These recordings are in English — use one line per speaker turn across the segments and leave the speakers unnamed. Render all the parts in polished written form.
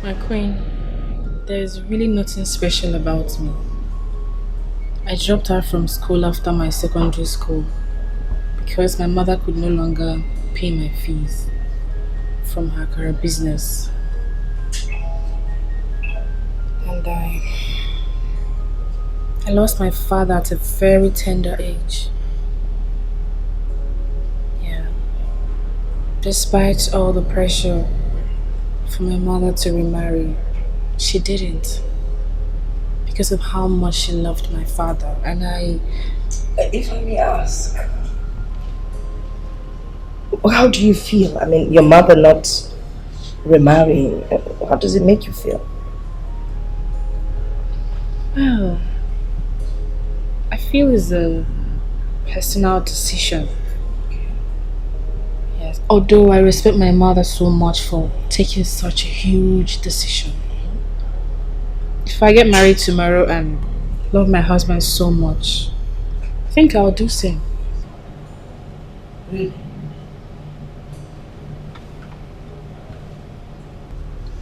My queen, there's really nothing special about me. I dropped out from school after my secondary school because my mother could no longer pay my fees from her current business. And I lost my father at a very tender age. Yeah. Despite all the pressure for my mother to remarry, she didn't. Because of how much she loved my father. And
if I may ask, how do you feel? I mean, your mother not remarrying, how does it make you feel?
Well, I feel it's a personal decision. Yes. Although I respect my mother so much for taking such a huge decision. If I get married tomorrow and love my husband so much, I think I'll do same.
Really?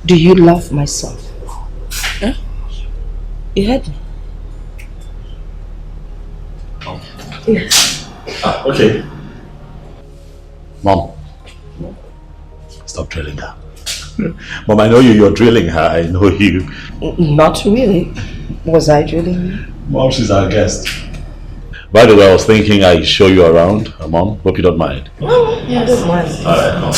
Do you love my son?
Huh?
You heard me?
Oh.
Yes.
Okay. Mom. Stop drilling her. Mom, I know you're drilling her. I know you.
Not really. Was I drilling you?
Mom, she's our guest. By the way, I was thinking I'd show you around. Mom, hope you don't mind.
Oh, yes. I don't mind.
Alright, come.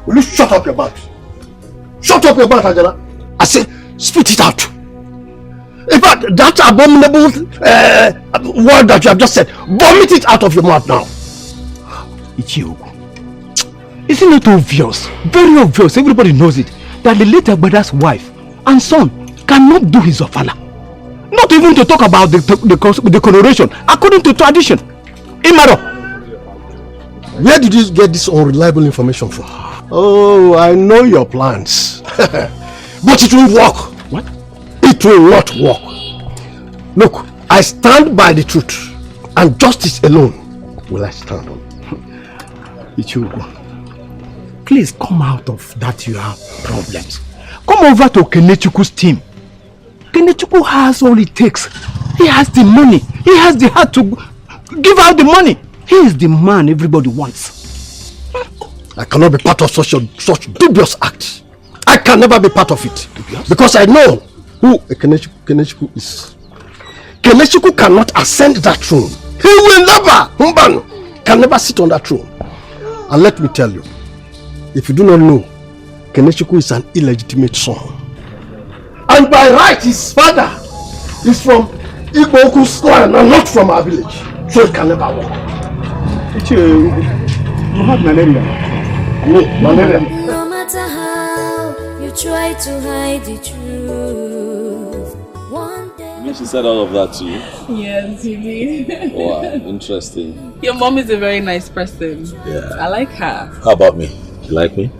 Will you shut up your mouth? Shut up your mouth, Angela. I say, spit it out. In fact, that abominable word that you have just said, vomit it out of your mouth now.
Ichioku, isn't it obvious, very obvious, everybody knows it, that the late brother's wife and son cannot do his ofala? Not even to talk about the coloration according to tradition. Imaro.
Where did you get this unreliable information from? Oh, I know your plans. But it will work.
What?
It will not work. Look, I stand by the truth, and justice alone will I stand on.
Ichioku, please come out of that you have problems. Come over to Kenechuku's team. Kenechuku has all it takes. He has the money. He has the heart to give out the money. He is the man everybody wants.
I cannot be part of such dubious act. I can never be part of it. Because I know who Kenechuku is. Kenechuku cannot ascend that throne. He will never, can never sit on that throne. And let me tell you, if you do not know, Kenechuku is an illegitimate son. And by right, his father is from Igboku's clan and not from our village. So it can never work.
You have malaria.
No, malaria.
No matter how you try to hide the truth, one day...
She said all of that to you?
Yes, he did.
Wow, interesting.
Your mom is a very nice person.
Yeah.
I like her.
How about me? You like me?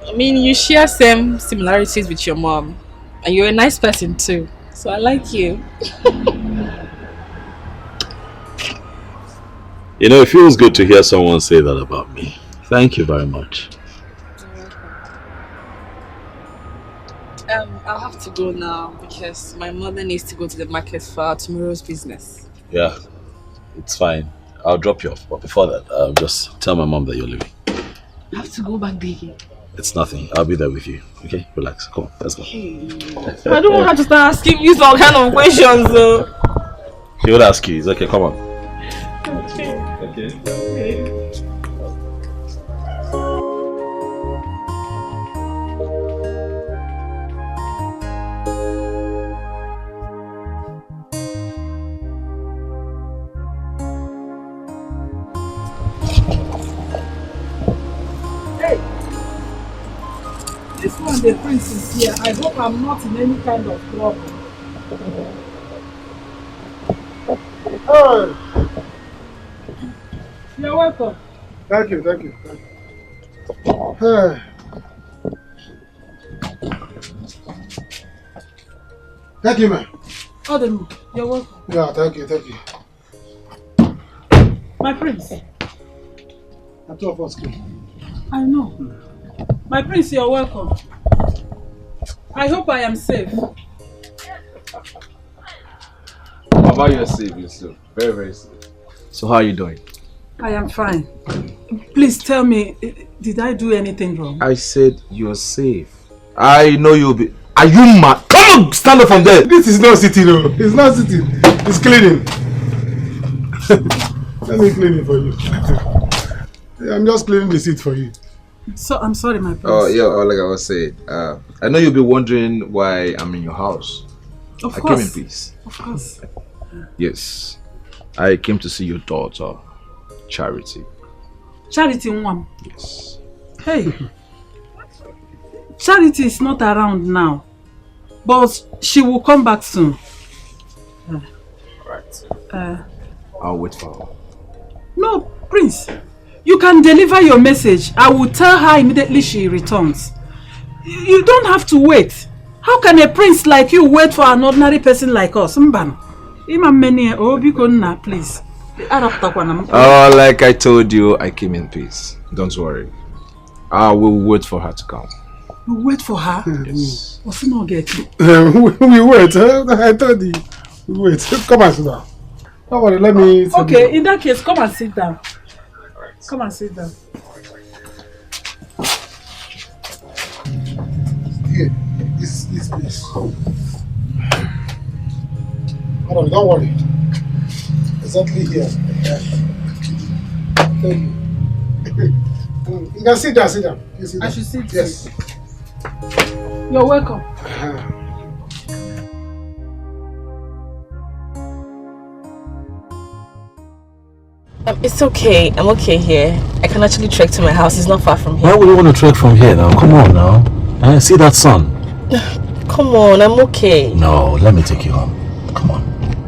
I mean, you share same similarities with your mom. And you're a nice person too. So I like you.
You know, it feels good to hear someone say that about me. Thank you very much.
I'll have to go now because my mother needs to go to the market for tomorrow's business.
Yeah, it's fine. I'll drop you off. But before that, I'll just tell my mom that you're leaving.
I have to go back, baby.
It's nothing. I'll be there with you. Okay? Relax. Come on. Let's go.
I don't want her to start asking you some kind of questions, though.
She will ask you. It's okay. Come on.
Okay.
Okay.
This one, the prince is here. I hope I'm not in any kind of trouble.
Oh.
You're welcome.
Thank you. Hey. Thank you, man.
Adam, you're welcome.
Yeah, thank you.
My prince.
I'm 2 of us came.
I know. My prince, you're welcome. I hope I am safe.
Baba, you're safe, very, very safe. So how are you doing?
I am fine. Please tell me, did I do anything wrong?
I said you're safe. I know you'll be... Are you mad? Come on, stand up from there.
This is not sitting, no. It's not sitting. It's cleaning. Let me clean it for you. I'm just cleaning the seat for you.
So I'm sorry, my prince.
Oh yeah, like I was saying, I know you'll be wondering why I'm in your house.
Of
I
course.
came in peace.
Of course.
Yes, I came to see your daughter, Charity.
Charity Nwam.
Yes.
Hey. Charity is not around now, but she will come back soon.
Right. I'll wait for her.
No, Prince. You can deliver your message. I will tell her immediately she returns. You don't have to wait. How can a prince like you wait for an ordinary person like us? Please.
Oh, like I told you, I came in peace. Don't worry. I will wait for her to come.
You wait for her?
Yes.
What's not getting?
We wait. I told you. We wait. Come and sit down. Don't worry, let me...
Okay, in that case, come and sit down. Come and sit down.
Here, this place. Hold on, don't worry. Exactly here. Thank you. You can sit down, sit down. You sit down.
I should sit.
Yes.
You're welcome.
It's okay. I'm okay here. I can actually trek to my house. It's not far from here.
Why would you want to trek from here now? Come on now. See that sun?
Come on, I'm okay.
No, let me take you home. Come on.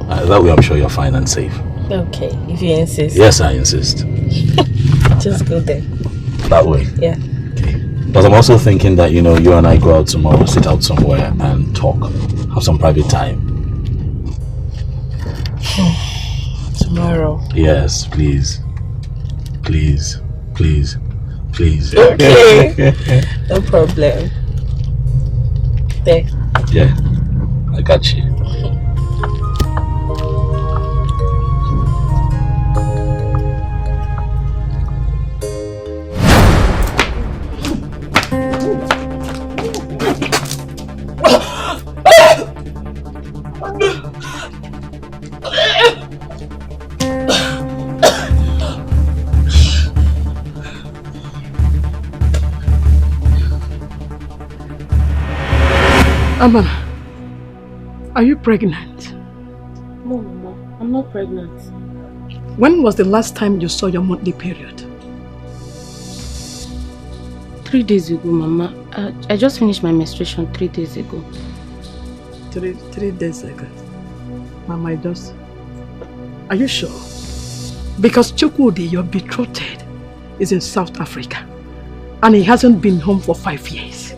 That way I'm sure you're fine and safe.
Okay, if you insist.
Yes, I insist.
Just go there.
That way?
Yeah.
Okay. But I'm also thinking that, you and I go out tomorrow, sit out somewhere and talk. Have some private time.
Tomorrow?
Yes, please. Please. Please. Please.
Okay. No problem. There.
Yeah. I got you.
Amana, are you pregnant?
No, Mama, I'm not pregnant.
When was the last time you saw your monthly period?
3 days ago, Mama. I just finished my menstruation 3 days ago.
Three days ago. Mama, are you sure? Because Chukwudi, your betrothed, is in South Africa. And he hasn't been home for 5 years.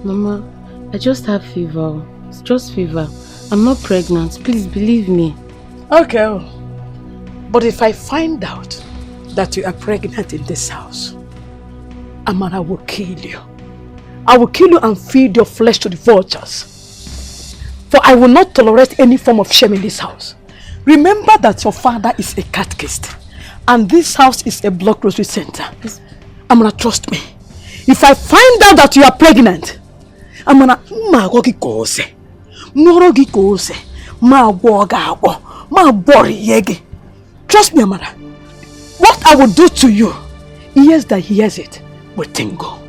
Mama, I just have fever. It's just fever. I'm not pregnant. Please believe me.
Okay. But if I find out that you are pregnant in this house, Amana will kill you. I will kill you and feed your flesh to the vultures. For I will not tolerate any form of shame in this house. Remember that your father is a catechist. And this house is a block grocery center. Amana, trust me. If I find out that you are pregnant, Amana, trust me, Amana. What I will do to you, ears that hears it will tingle.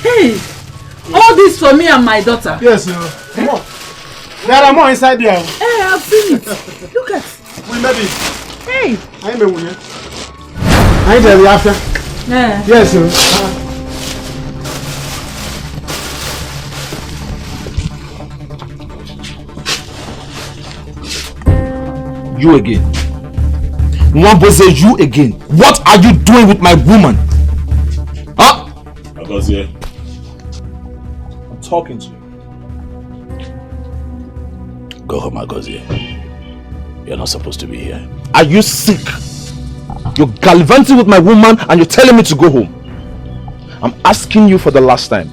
Hey, this for me and my daughter.
Yes, sir. Come on. There are more inside there.
Hey, I've seen it. Look at.
We made it.
Hey.
I am a woman. I tell you after.
Yeah.
Yes, sir.
You again. Mwambose, you again. What are you doing with my woman? Huh?
Agozie, I'm talking to you. Go home, Agozie. You're not supposed to be here.
Are you sick? You're gallivanting with my woman and you're telling me to go home. I'm asking you for the last time.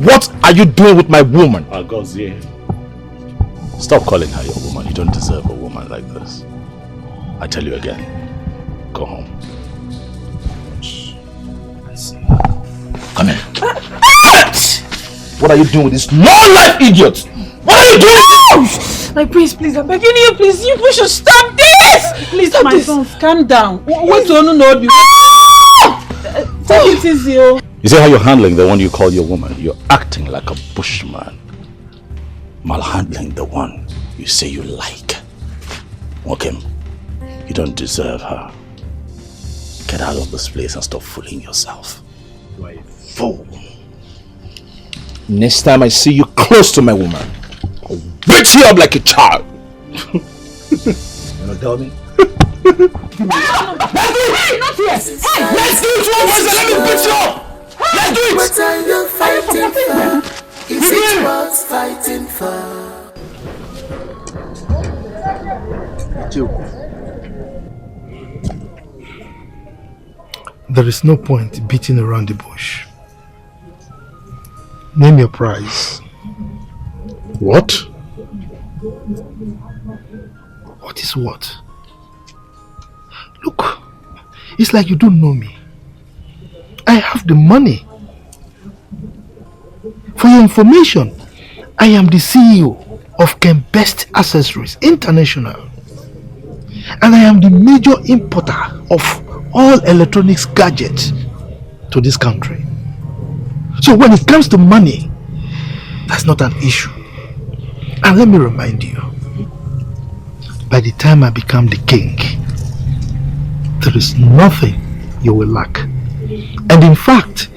What are you doing with my woman?
Agozie, stop calling her your woman. You don't deserve a woman like this. I tell you again, go home. Come here.
What are you doing with this low-life idiot? What are you doing?
My prince, please, I'm begging you, please. You should stop this! Please, stop my sons, calm down. Wait till you know. Take it easy.
You see how you're handling the one you call your woman? You're acting like a bushman. Malhandling the one you say you like. Okay, you don't deserve her. Get out of this place and stop fooling yourself. You are a fool.
Next time I see you close to my woman, I'll beat you up like a child.
You know, tell me?
Hey, not yet.
Hey, let's do it, let me beat you up. Let's do it.
What are you fighting for? Is it worth fighting for?
There is no point beating around the bush. Name your price.
What?
What is what? Look, it's like you don't know me. I have the money. For your information, I am the CEO of Ken Best Accessories International. And I am the major importer of all electronics gadgets to this country. So when it comes to money, that's not an issue. And let me remind you, by the time I become the king, there is nothing you will lack. And in fact,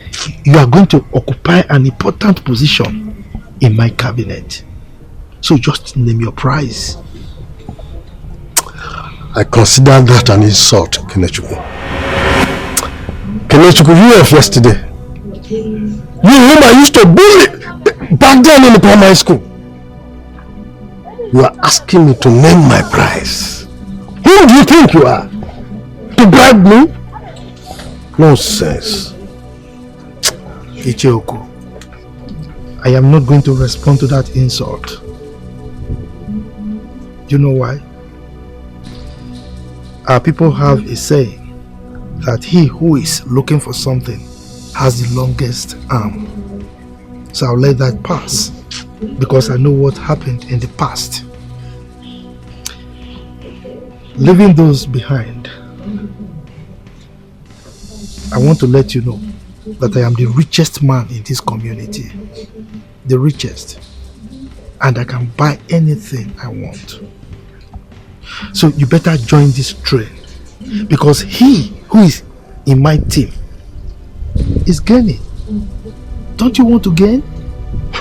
you are going to occupy an important position in my cabinet. So just name your price.
I consider that an insult, Kenechukwu. Kenechukwu, you of yesterday. You whom I used to bully back then in the primary school. You are asking me to name my price. Who do you think you are? To bribe me? Nonsense.
Ichioku, I am not going to respond to that insult. You know why? Our people have a saying that he who is looking for something has the longest arm. So I'll let that pass because I know what happened in the past. Leaving those behind, I want to let you know that I am the richest man in this community. The richest. And I can buy anything I want. So you better join this train because he who is in my team is gaining. Don't you want to gain?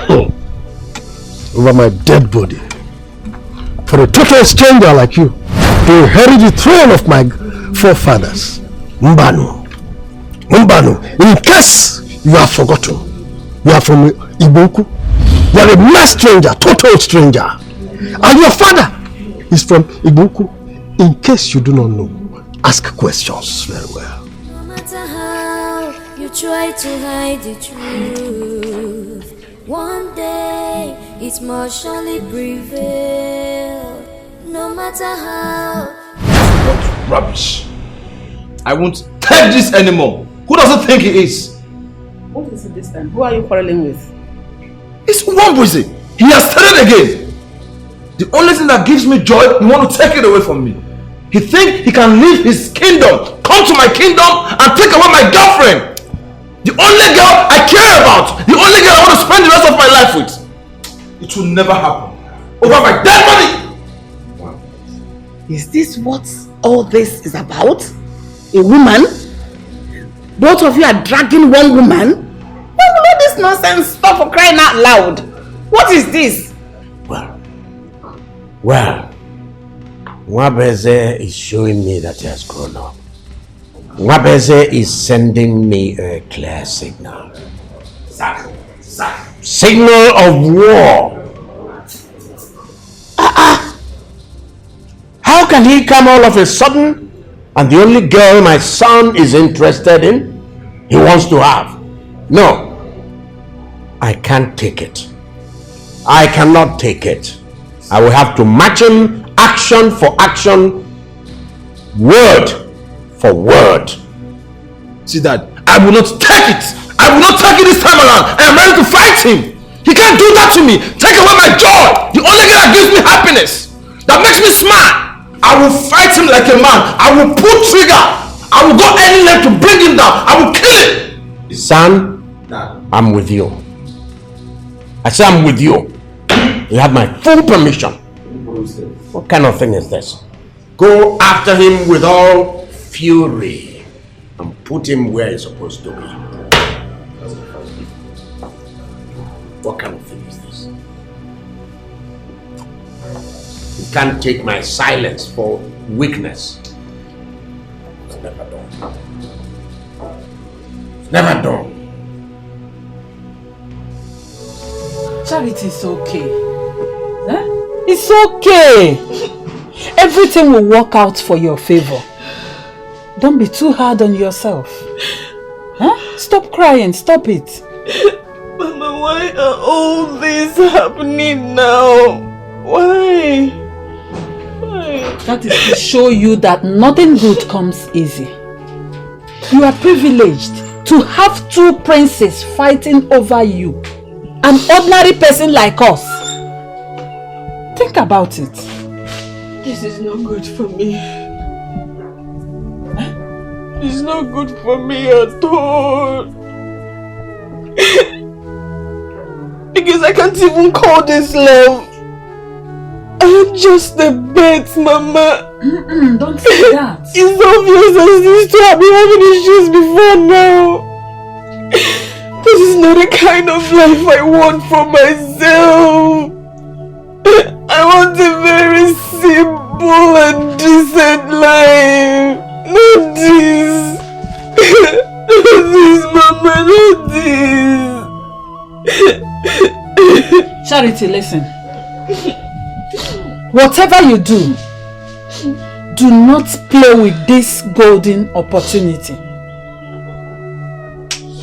Over my dead body. For a total stranger like you to inherit the throne of my forefathers. Mbano. In case you have forgotten, you are from Iboku. You are a mass stranger, total stranger. And your father is from Iboku. In case you do not know, ask questions very well.
No matter how you try to hide the truth, one day it must surely prevail. No matter how.
What rubbish. I won't take this anymore. Who doesn't think he is?
What is it this time? Who are you quarreling with?
It's Wambuse. He has started again. The only thing that gives me joy, you want to take it away from me. He thinks he can leave his kingdom, come to my kingdom and take away my girlfriend. The only girl I care about, the only girl I want to spend the rest of my life with. It will never happen. Over my dead money!
Is this what all this is about? A woman? Both of you are dragging one woman? When will all this nonsense stop, for crying out loud? What is this?
Well, Nwabeze is showing me that he has grown up. Nwabeze is sending me a clear signal. Signal of war. How can he come all of a sudden and the only girl my son is interested in, he wants to have? No. I can't take it. I cannot take it. I will have to match him action for action, word for word.
See, Dad, I will not take it. I will not take it this time around. I am ready to fight him. He can't do that to me. Take away my joy. The only thing that gives me happiness, that makes me smile. I will fight him like a man. I will pull trigger. I will go any length to bring him down. I will kill him.
Son, I'm with you. I say I'm with you. You have my full permission. What kind of thing is this? Go after him with all fury and put him where he's supposed to be. What kind of thing is this? You can't take my silence for weakness. It's never done. It's never done.
Charity, it's okay. Huh? It's okay. Everything will work out for your favor. Don't be too hard on yourself. Huh? Stop crying. Stop it.
Mama, why are all this happening now? Why?
That is to show you that nothing good comes easy. You are privileged to have two princes fighting over you. An ordinary person like us. Think about it.
This is not good for me. It's not good for me at all. Because I can't even call this love. I'm just a bet, Mama.
Don't say that.
It's obvious as these two have been having issues before now. This is not the kind of life I want for myself. I want a very simple and decent life. Not this. Not this, Mama, not this.
Charity, listen. Whatever you do, do not play with this golden opportunity.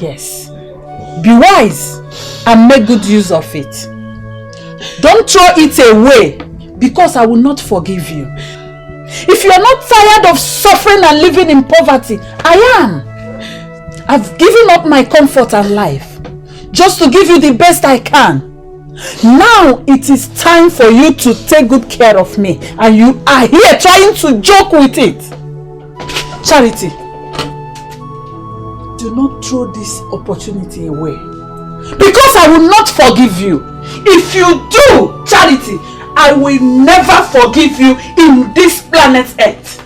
Yes. Be wise and make good use of it. Don't throw it away because I will not forgive you. If you are not tired of suffering and living in poverty, I am. I've given up my comfort and life just to give you the best I can. Now it is time for you to take good care of me, and you are here trying to joke with it. Charity, do not throw this opportunity away because I will not forgive you. If you do, Charity, I will never forgive you in this planet Earth.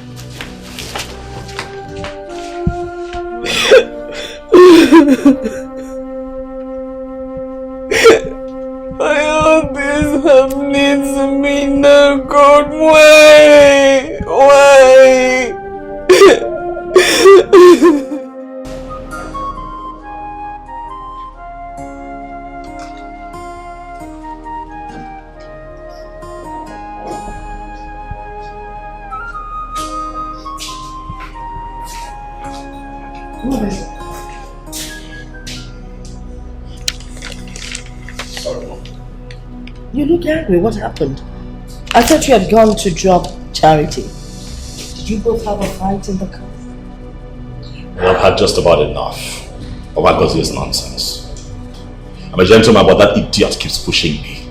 Why all this happening to me now, God? Why? Why?
You look angry. What happened? I thought you had gone to drop Charity. Did you both have a fight in the car?
Well, I've had just about enough of Agosi's nonsense. I'm a gentleman, but that idiot keeps pushing me.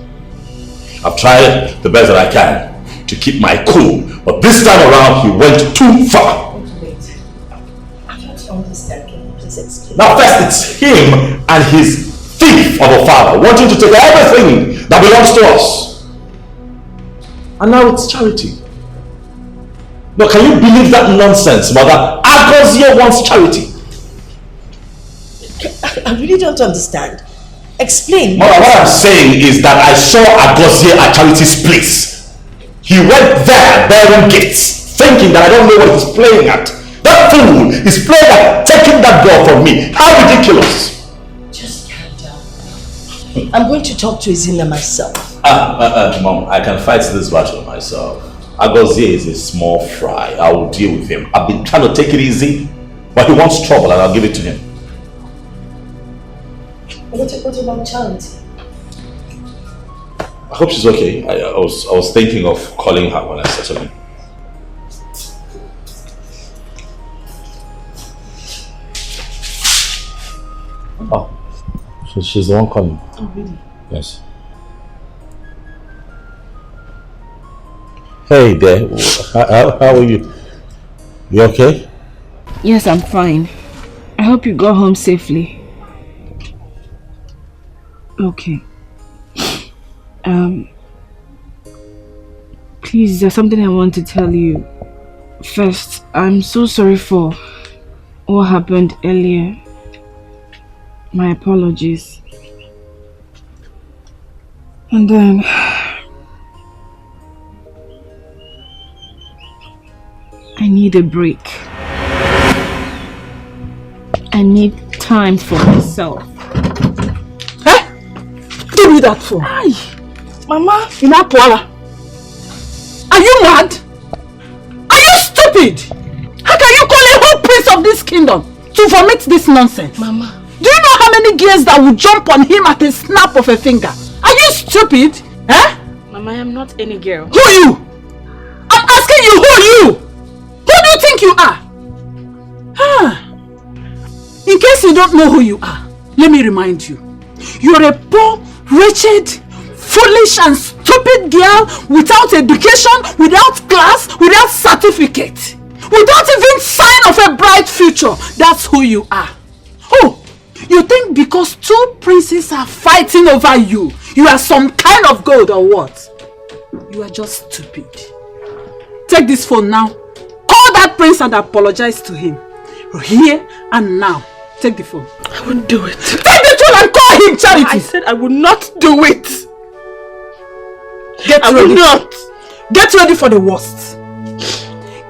I've tried the best that I can to keep my cool, but this time around he went too far.
Wait. I don't understand. Can you please explain?
Now first it's him and his thief of a father, wanting to take everything that belongs to us. And now it's charity. No, can you believe that nonsense, mother? Agozie wants charity.
I really don't understand. Explain.
Mother, what I'm saying is that I saw Agozie at Charity's place. He went there bearing gifts, thinking that I don't know what he's playing at. That fool is playing at taking that girl from me. How ridiculous.
Just calm down. I'm going to talk to Izina myself.
Mom, I can fight this battle myself. Agozie is a small fry. I will deal with him. I've been trying to take it easy, but he wants trouble and I'll give it to him.
What about Charity?
I hope she's okay. I was thinking of calling her when I settled in. Oh, so she's the one calling.
Oh, really?
Yes. Hey there. How are you? You okay?
Yes, I'm fine. I hope you got home safely. Okay. Please, there's something I want to tell you. First, I'm so sorry for what happened earlier. My apologies. And then I need a break. I need time for myself.
Do me that for?
Aye. Mama.
Inapwala. Are you mad? Are you stupid? How can you call a whole prince of this kingdom to vomit this nonsense?
Mama.
Do you know how many gears that will jump on him at a snap of a finger? Are you stupid? Eh?
Mama, I am not any girl.
Who are you? I'm asking you, who are you? Who do you think you are? In case you don't know who you are, let me remind you. You're a poor, wretched, foolish and stupid girl without education, without class, without certificate, without even sign of a bright future. That's who you are. Oh, you think because two princes are fighting over you, you are some kind of gold or what? You are just stupid. Take this phone now. Call that prince and apologize to him. Here and now. Take the phone.
I won't do it.
Take the phone and call him, Charity.
I said I would not do it.
Get ready. Not. Get ready for the worst.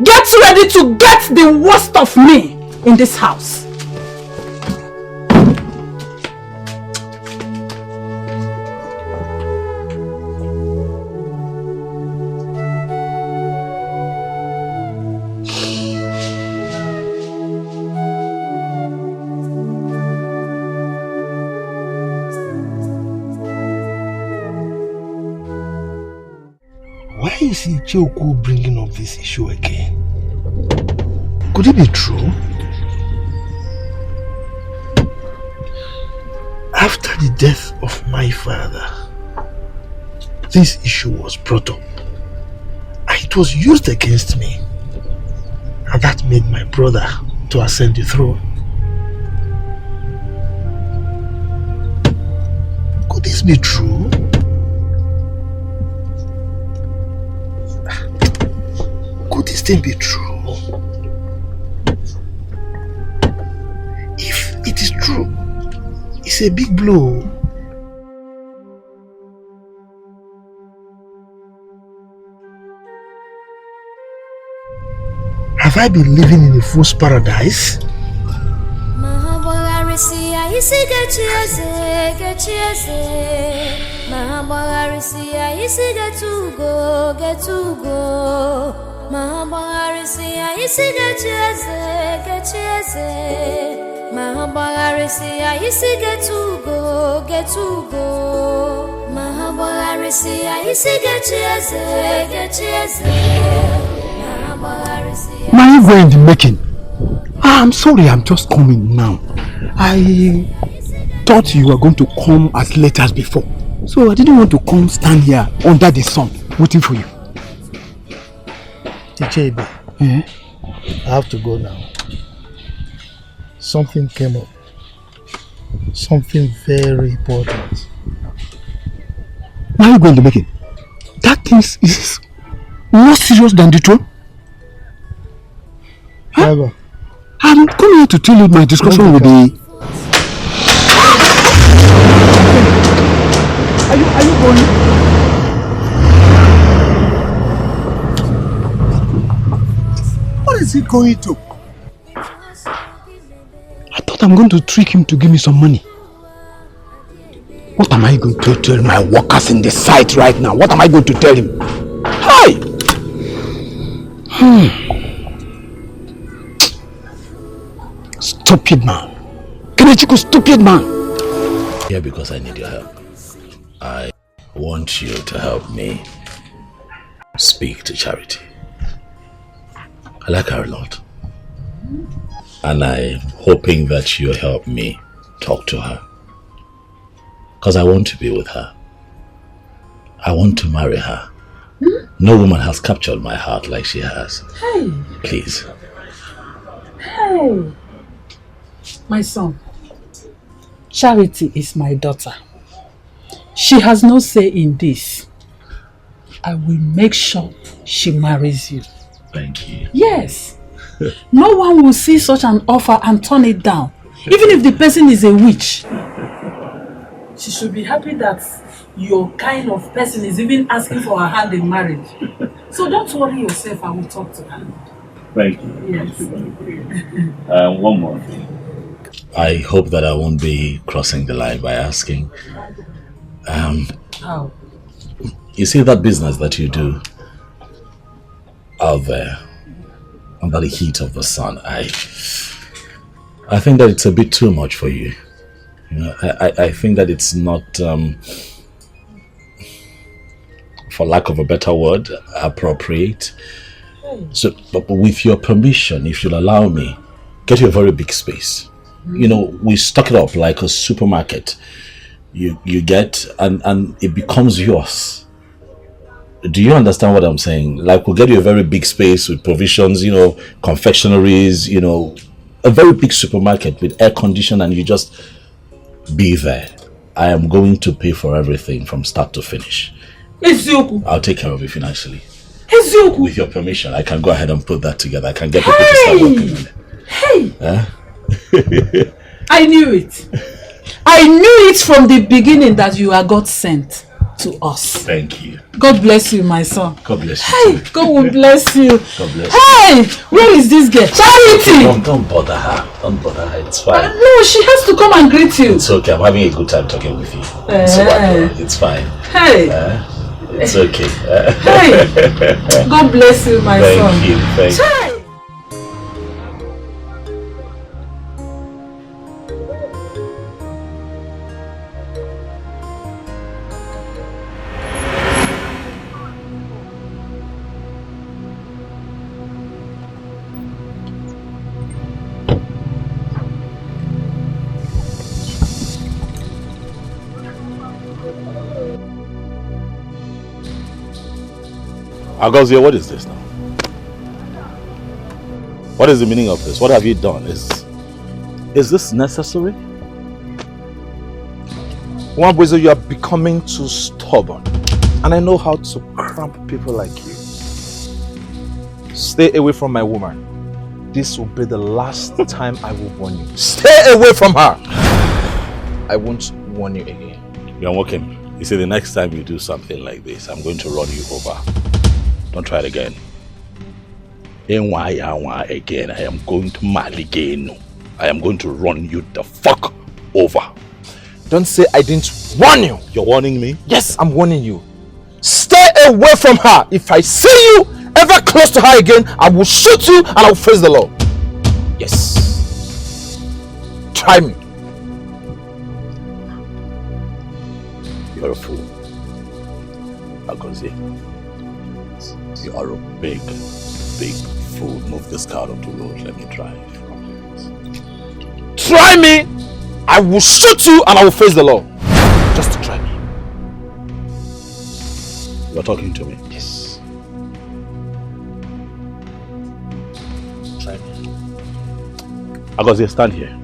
Get ready to get the worst of me in this house.
Why is Ichioku bringing up this issue again? Could it be true? After the death of my father, this issue was brought up. And it was used against me. And that made my brother to ascend the throne. Could this be true? Could this thing be true? If it is true, it's a big blow. Have I been living in a fool's paradise?
Why are you going to making? I'm sorry, I'm just coming now. I thought you were going to come as late as before. So I didn't want to come stand here under the sun waiting for you.
Tichebe, I have to go now. Something came up. something very important.
Why are you going to make it? That thing is more serious than the throne.
Huh?
I'm coming here to tell you my discussion with the... Are you going?
What is he going to?
I thought I'm going to trick him to give me some money. What am I going to tell my workers in the site right now? What am I going to tell him? Hi! Stupid man. Kenechiko, stupid man.
Here because I need your help. I want you to help me speak to Charity. I like her a lot. And I'm hoping that you'll help me talk to her. Because I want to be with her. I want to marry her. No woman has captured my heart like she has.
Hey.
Please.
Hey. My son, Charity is my daughter. She has no say in this. I will make sure she marries you.
Thank you.
Yes. No one will see such an offer and turn it down. Even if the person is a witch. She should be happy that your kind of person is even asking for her hand in marriage. So don't worry yourself, I will talk to her.
Thank you.
Yes.
One more thing. I hope that I won't be crossing the line by asking.
How?
You see that business that you do out there under the heat of the sun, I think that it's a bit too much for you. You know, I think that it's not, for lack of a better word, appropriate. So, but with your permission, if you'll allow me, get you a very big space. You know, we stock it up like a supermarket. You get, and it becomes yours. Do you understand what I'm saying? Like, we'll get you a very big space with provisions, you know, confectionaries, you know, a very big supermarket with air conditioning, and you just be there. I am going to pay for everything from start to finish. I'll take care of it financially. With your permission, I can go ahead and put that together. I can get people to start working on it.
Hey! I knew it. I knew it from the beginning that you are God sent to us.
Thank you.
God bless you, my son.
God bless you.
Hey, God will bless you.
God bless
you. Hey, where is this girl? Charity!
Okay, don't bother her. Don't bother her. It's fine.
No, she has to come and greet you.
It's okay. I'm having a good time talking with you. It's fine.
Hey.
It's okay.
Hey. God bless you, my son.
Thank you. Thank you. Agozia, what is this now? What is the meaning of this? What have you done? Is this necessary?
Wambwezo, you are becoming too stubborn. And I know how to cramp people like you. Stay away from my woman. This will be the last time I will warn you. Stay away from her! I won't warn you again.
You're walking. You see, the next time you do something like this, I'm going to run you over. Don't try it again. Again, I am going to marry again. I am going to run you the fuck over.
Don't say I didn't warn you.
You're warning me?
Yes, I'm warning you. Stay away from her. If I see you ever close to her again, I will shoot you and I will face the law. Yes. Try me.
You're a fool. Agozie. You are a big fool. Move this car off the road. Let me drive.
Try me! I will shoot you and I will face the law. Just to try me.
You're talking to me?
Yes. Try me.
Agozie, stand here.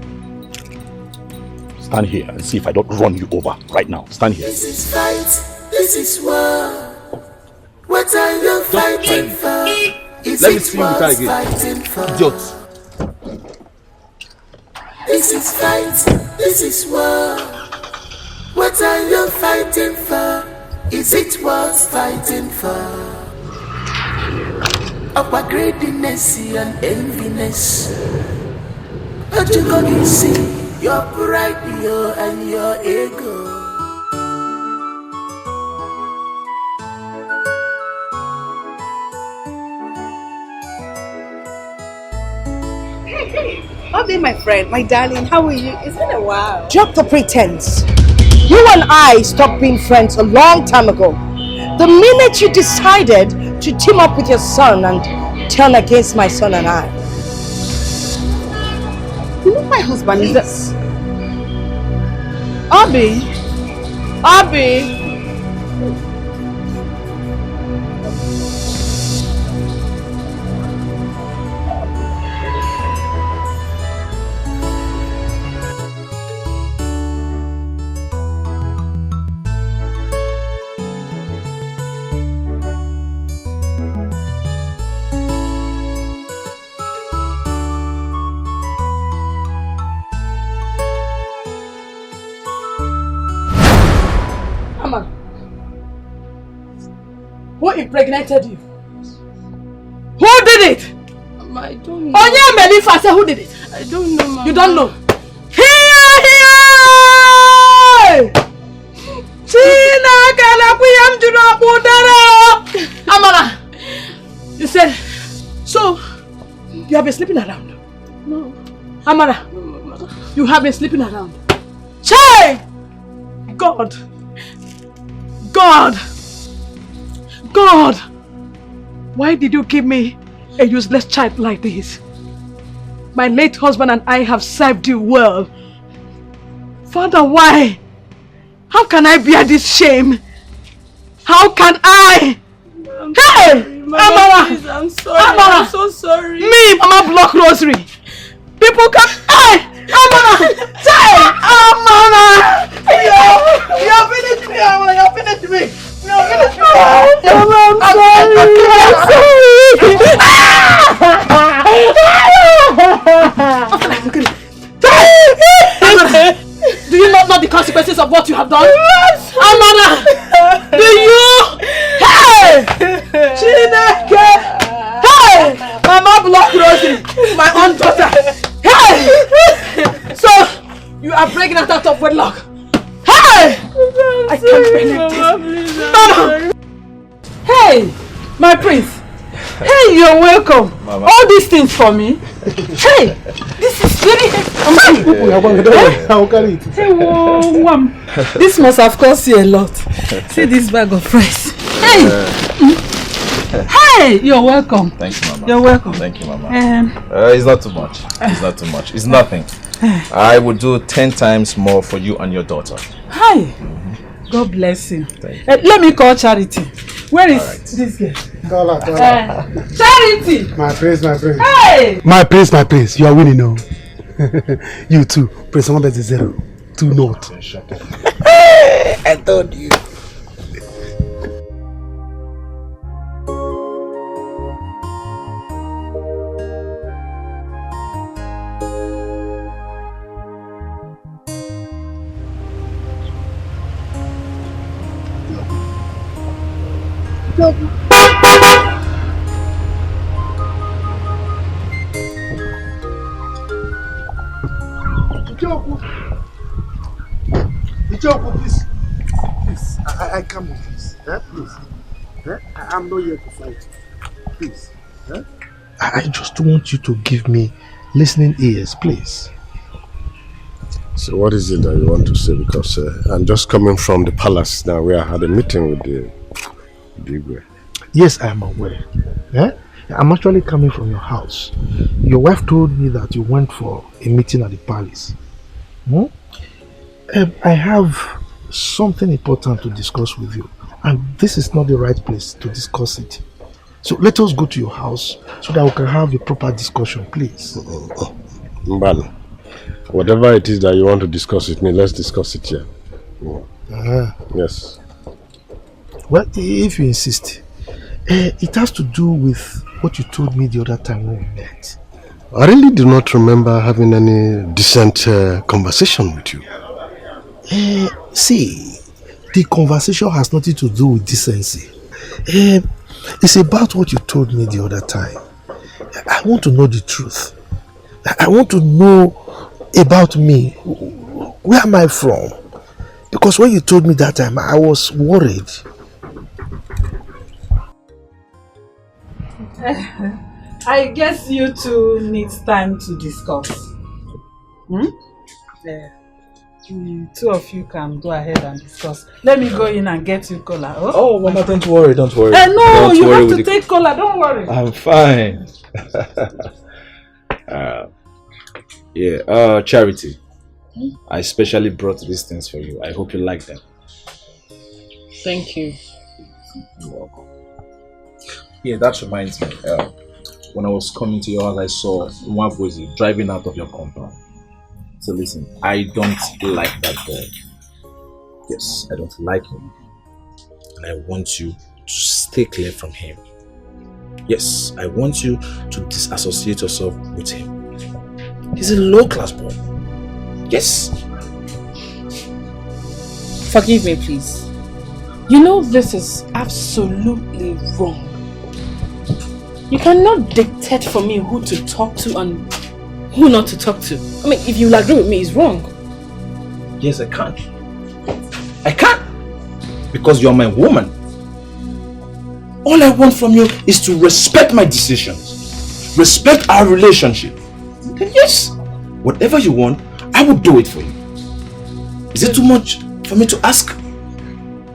stand here and see if I don't run you over right now. Stand here.
This is fight, this is war. What are you fighting for? Is
Let me
it
see you try again.
fighting for?
Idiot.
This is fight, this is war. What are you fighting for? Is it worth fighting for? Upper greediness and enviness. What you gonna see? Your pride, and your ego.
Obi, my friend, my darling, how are you? It's been a while.
Drop the pretense. You and I stopped being friends a long time ago. The minute you decided to team up with your son and turn against my son and I.
You know my husband is this. Obi.
Who impregnated you? Who did it?
Mama, I don't know.
Onya Melifa, say who did it?
I don't know, Mama.
You don't know? Here! Amara! You said, so you have been sleeping around?
No.
Amara,
No,
you have been sleeping around? Che! God! Why did you give me a useless child like this? My late husband and I have served you well. Father, why? How can I bear this shame? How can I? Hey!
Mama,
Amara!
please, I'm sorry.
Amara!
I'm so sorry.
Me, Mama Block Rosary. People come. Hey! Amara! Say! Amara! You're finished me, Amara! You're finished me! You're finished me! Mama, I'm sorry! Do you not know the consequences of what you have done? Amara! Do you? Hey! Chineke! Hey! Mama Block Rosary, my own daughter. Hey! So, you are pregnant out of wedlock. Hey! I can't believe this. Mama! Hey! My prince. Hey, you're welcome.
Mama.
All these things for me. Hey! This is very heavy. Hey, whoa, this must have cost you a lot. See this bag of rice. Hey! Hey! You're welcome.
Thank you, Mama.
You're welcome.
Thank you, Mama.
It's
not too much. It's not too much. It's nothing. I would do 10 times more for you and your daughter.
Hi. God bless you.
Thank you.
Let me call Charity. Where is this girl?
Call her.
Charity!
My praise.
Hey!
My praise. You are winning now. You too. Praise 1.0. 2 note. I told you. Ichoku, please. I come on, please. Please. I'm not here to fight. Please.
I just want you to give me listening ears, please.
So what is it that you want to say? Because I'm just coming from the palace now where I had a meeting with the Igwe.
Yes, I am aware. I'm actually coming from your house. Your wife told me that you went for a meeting at the palace. I have something important to discuss with you, and this is not the right place to discuss it. So let us go to your house so that we can have a proper discussion, please.
Mbano, Whatever it is that you want to discuss with me, let's discuss it here. Yes.
Well, if you insist, it has to do with what you told me the other time when we met.
I really do not remember having any decent conversation with you.
See, the conversation has nothing to do with decency. It's about what you told me the other time. I want to know the truth. I want to know about me. Where am I from? Because when you told me that time, I was worried.
I guess you two need time to discuss. Two of you can go ahead and discuss. Let me go in and get you cola.
Oh, Mama, don't worry, don't worry.
No,
don't
you
worry
have to take cola, don't worry.
I'm fine. Charity. I specially brought these things for you. I hope you like them.
Thank you.
You're welcome. Yeah, that reminds me. When I was coming to your house, I saw Nwabuzi driving out of your compound. So listen, I don't like that boy. Yes, I don't like him. And I want you to stay clear from him. Yes, I want you to disassociate yourself with him. He's a low-class boy. Yes.
Forgive me, please. You know this is absolutely wrong. You cannot dictate for me who to talk to and who not to talk to. I mean, if you agree with me, it's wrong.
Yes, I can't. I can't. Because you're my woman. All I want from you is to respect my decisions. Respect our relationship. Then yes, whatever you want, I will do it for you. Is it too much for me to ask?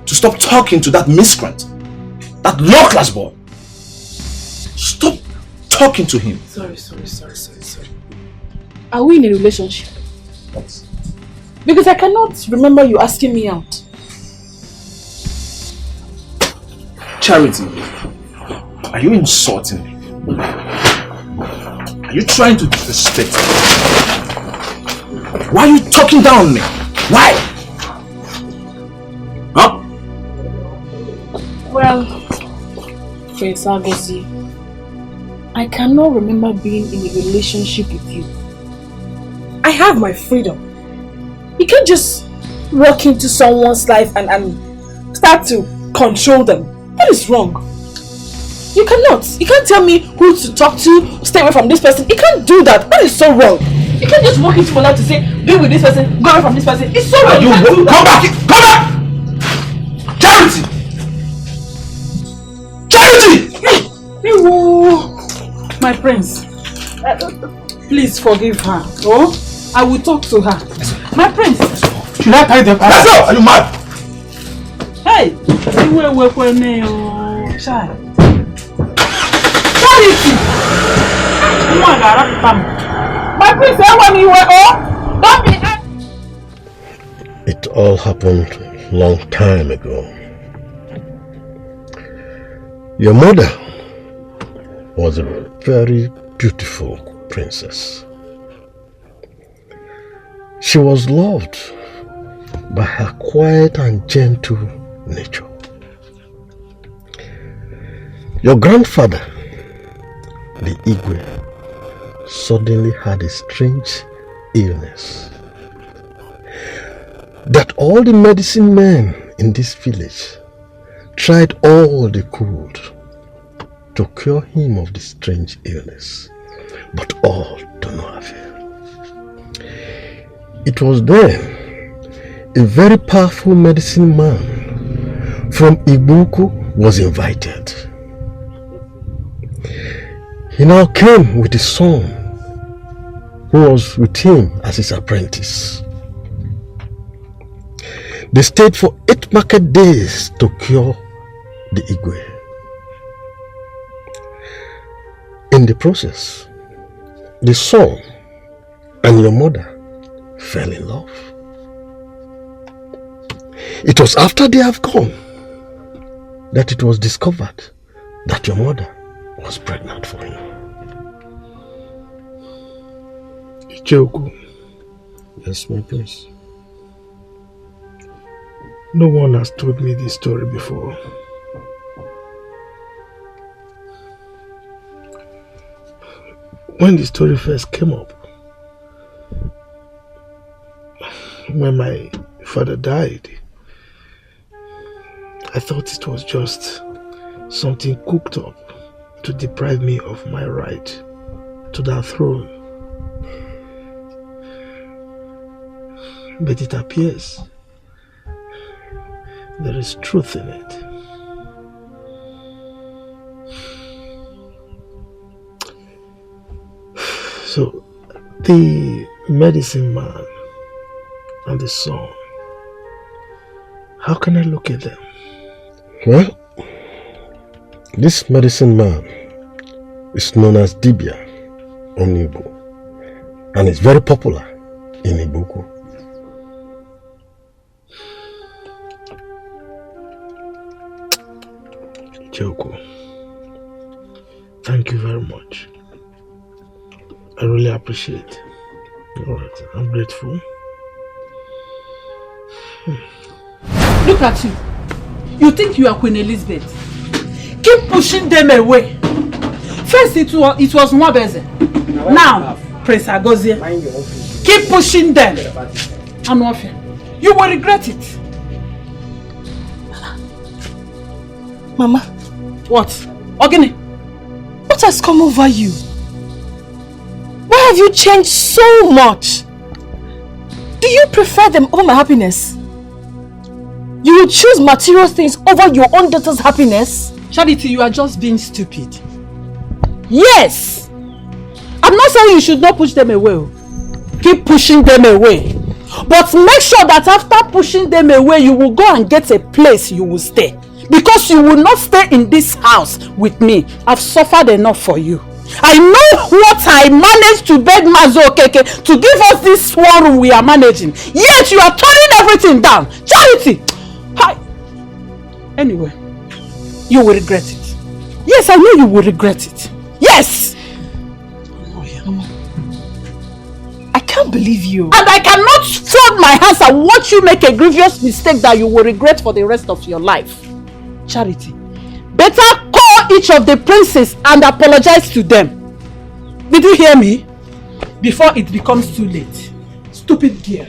To stop talking to that miscreant? That low-class boy? Stop talking to him.
Sorry. Are we in a relationship?
What?
Because I cannot remember you asking me out.
Charity, are you insulting me? Are you trying to disrespect me? Why are you talking down on me? Why? Huh?
Well, Prince Agosi, I cannot remember being in a relationship with you. I have my freedom. You can't just walk into someone's life and start to control them. That is wrong. You cannot. You can't tell me who to talk to, stay away from this person. You can't do that. That is so wrong. You can't just walk into my life to say, be with this person, go away from this person. It's so wrong.
Come back! Charity!
My prince, please forgive her. Oh, I will talk to her. My prince.
Should I tie them? Let's go! Are you mad?
Hey! Charity! My prince, don't be.
It all happened a long time ago. Your mother was a very beautiful princess. She was loved by her quiet and gentle nature. Your grandfather, the Igwe, suddenly had a strange illness that all the medicine men in this village tried all they could to cure him of this strange illness, but all to no avail. It was then a very powerful medicine man from Ibuku was invited. He now came with his son, who was with him as his apprentice. They stayed for 8 market days to cure the Igwe. In the process, the son and your mother fell in love. It was after they have gone that it was discovered that your mother was pregnant for him.
Ichoku, Yes, my prince. No one has told me this story before. When the story first came up, when my father died, I thought it was just something cooked up to deprive me of my right to that throne. But it appears there is truth in it. So, the medicine man and the son, how can I look at them?
Well, this medicine man is known as Dibia on Igbo, and is very popular in Ibuku.
Joko, thank you very much. I really appreciate it. Alright, I'm grateful.
Look at you. You think you are Queen Elizabeth. Keep pushing them away. First it was Mwabeze. Now, Prince Agozie. Keep pushing them. Anwafia, you will regret it.
Mama.
What? Ogini?
What has come over you? Why have you changed so much? Do you prefer them over my happiness? You will choose material things over your own daughter's happiness?
Charity, you are just being stupid.
Yes!
I'm not saying you should not push them away. Keep pushing them away. But make sure that after pushing them away, you will go and get a place you will stay. Because you will not stay in this house with me. I've suffered enough for you. I know what I managed to beg Mazo Okeke to give us this one room we are managing. Yet you are turning everything down. Charity! Hi. Anyway, you will regret it. Yes, I know you will regret it. Yes!
I can't believe you.
And I cannot fold my hands and watch you make a grievous mistake that you will regret for the rest of your life. Charity, better call each of the princes and apologize to them. Did you hear me? Before it becomes too late. Stupid girl.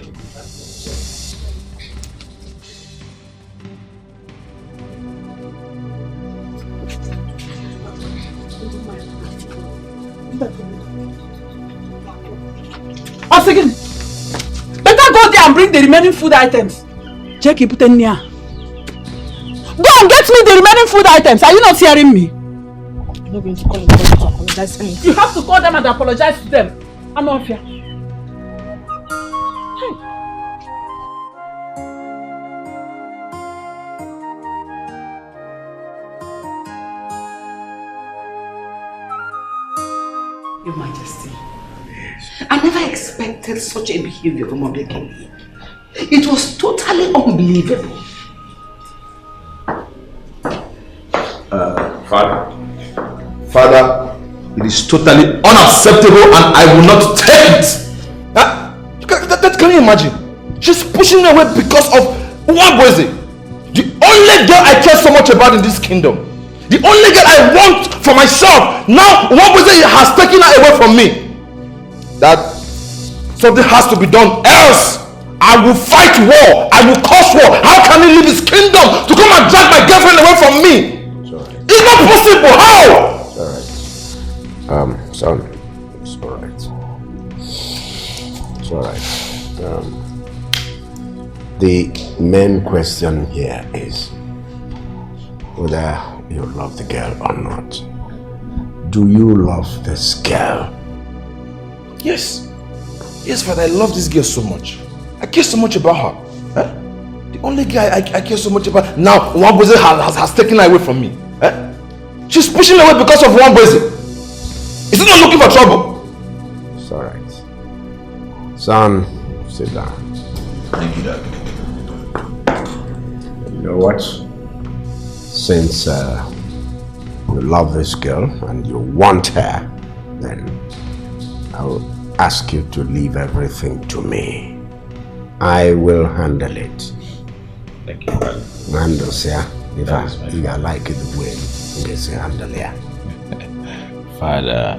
Once again, better go there and bring the remaining food items. Check it, put in here. Go and get me the remaining food items. Are you not hearing me?
I'm not going to call them to apologize to me.
You have to call them and apologize to them. I'm not here.
Your Majesty, I never expected such a behavior from Obekele. It was totally unbelievable.
Father, it is totally unacceptable and I will not take it. Can you imagine? She's pushing me away because of Nwabweze, the only girl I care so much about in this kingdom. The only girl I want for myself. Now Nwabweze has taken her away from me. That something has to be done, else I will fight war. I will cause war. How can he leave his kingdom to come and drag my girlfriend away from me? It's not possible. How?
It's alright. Son, it's alright. It's alright. The main question here is whether you love the girl or not. Do you love this girl?
Yes. Yes, Father, I love this girl so much. I care so much about her. Eh? The only guy I care so much about. Now, Nwabweze has taken her away from me. Eh? She's pushing me away because of Nwabweze. Is he not looking for trouble?
It's alright. Son, sit down.
Thank you, Dad.
You know what? Since you love this girl and you want her, then I will ask you to leave everything to me. I will handle it.
Thank you, Father.
Handle, sir. If I like it the way you say handle, yeah.
Father,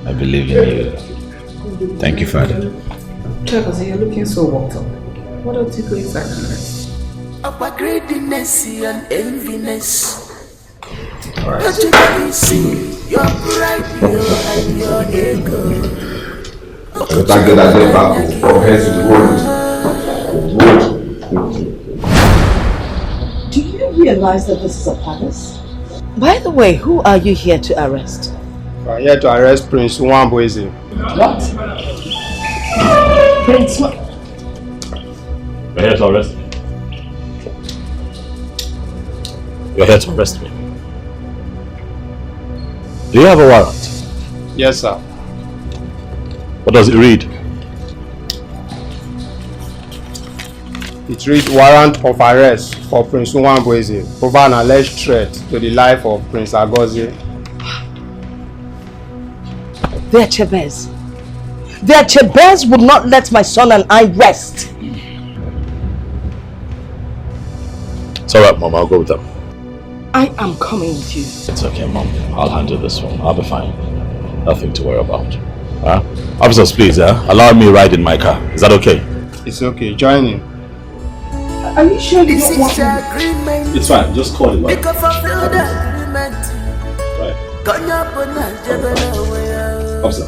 I believe in you. Thank you, Father.
Trevor, you're looking so worked up. Why don't you go inside and rest?
About greediness and enviness.
Alright.
But you can see your pride, and your ego.
Do you realize that this is a palace? By the way, who are you here to arrest?
I'm here to arrest Prince Wamboeze.
What? Prince what?
You're here to arrest me. You're here to arrest me. Do you have a warrant?
Yes, sir.
What does it read?
It reads warrant of arrest for Prince Wamboeze over an alleged threat to the life of Prince Agozie.
Their Chabez. Their Chabez would not let my son and I rest.
It's alright, Mom. I'll go with them.
I am coming with you.
It's okay, Mom. I'll handle this one. I'll be fine. Nothing to worry about. Officers, please, allow me ride in my car. Is that okay?
It's okay. Join in.
Are you sure you don't want me?
It's fine. Just call it.
Right.
Officer.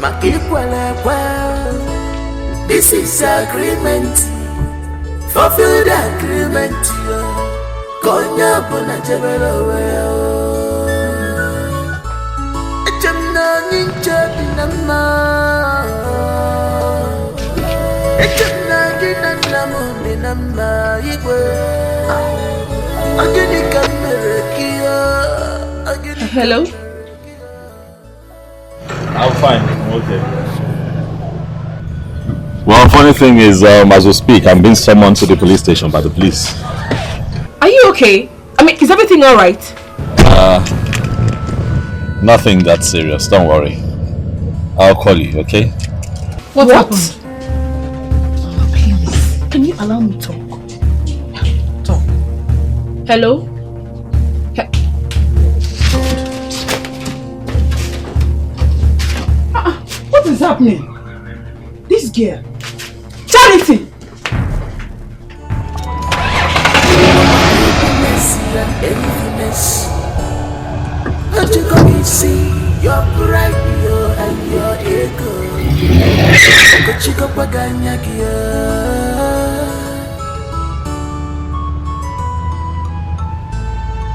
This is agreement. Fulfill the agreement. Konya bona jebelo weo. Echemna ninja dinama. Echemna dinama dinama igwe. Ageni kamerekia.
Hello?
I'm fine. I'm okay. Well, funny thing is, as we speak, I'm being summoned to the police station by the police.
Are you okay? I mean, is everything alright?
Nothing that serious. Don't worry. I'll call you, okay?
What happened? Please, can you allow me to talk? Talk. Hello?
What is happening? This girl. Charity!
But you can see your pride, and your ego. But you can paganya kia.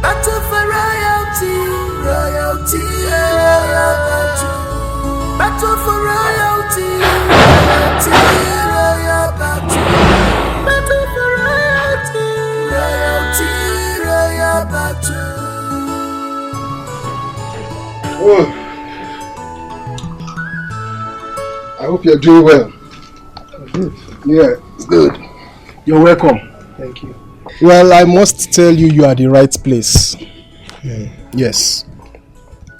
Battle for royalty, royalty, royalty. Battle for royalty, royalty, royalty. Battle for royalty, royalty, royalty.
Oh. I hope you're doing well.
Good.
Yeah, good.
You're welcome.
Thank you.
Well, I must tell you, you are the right place. Yes.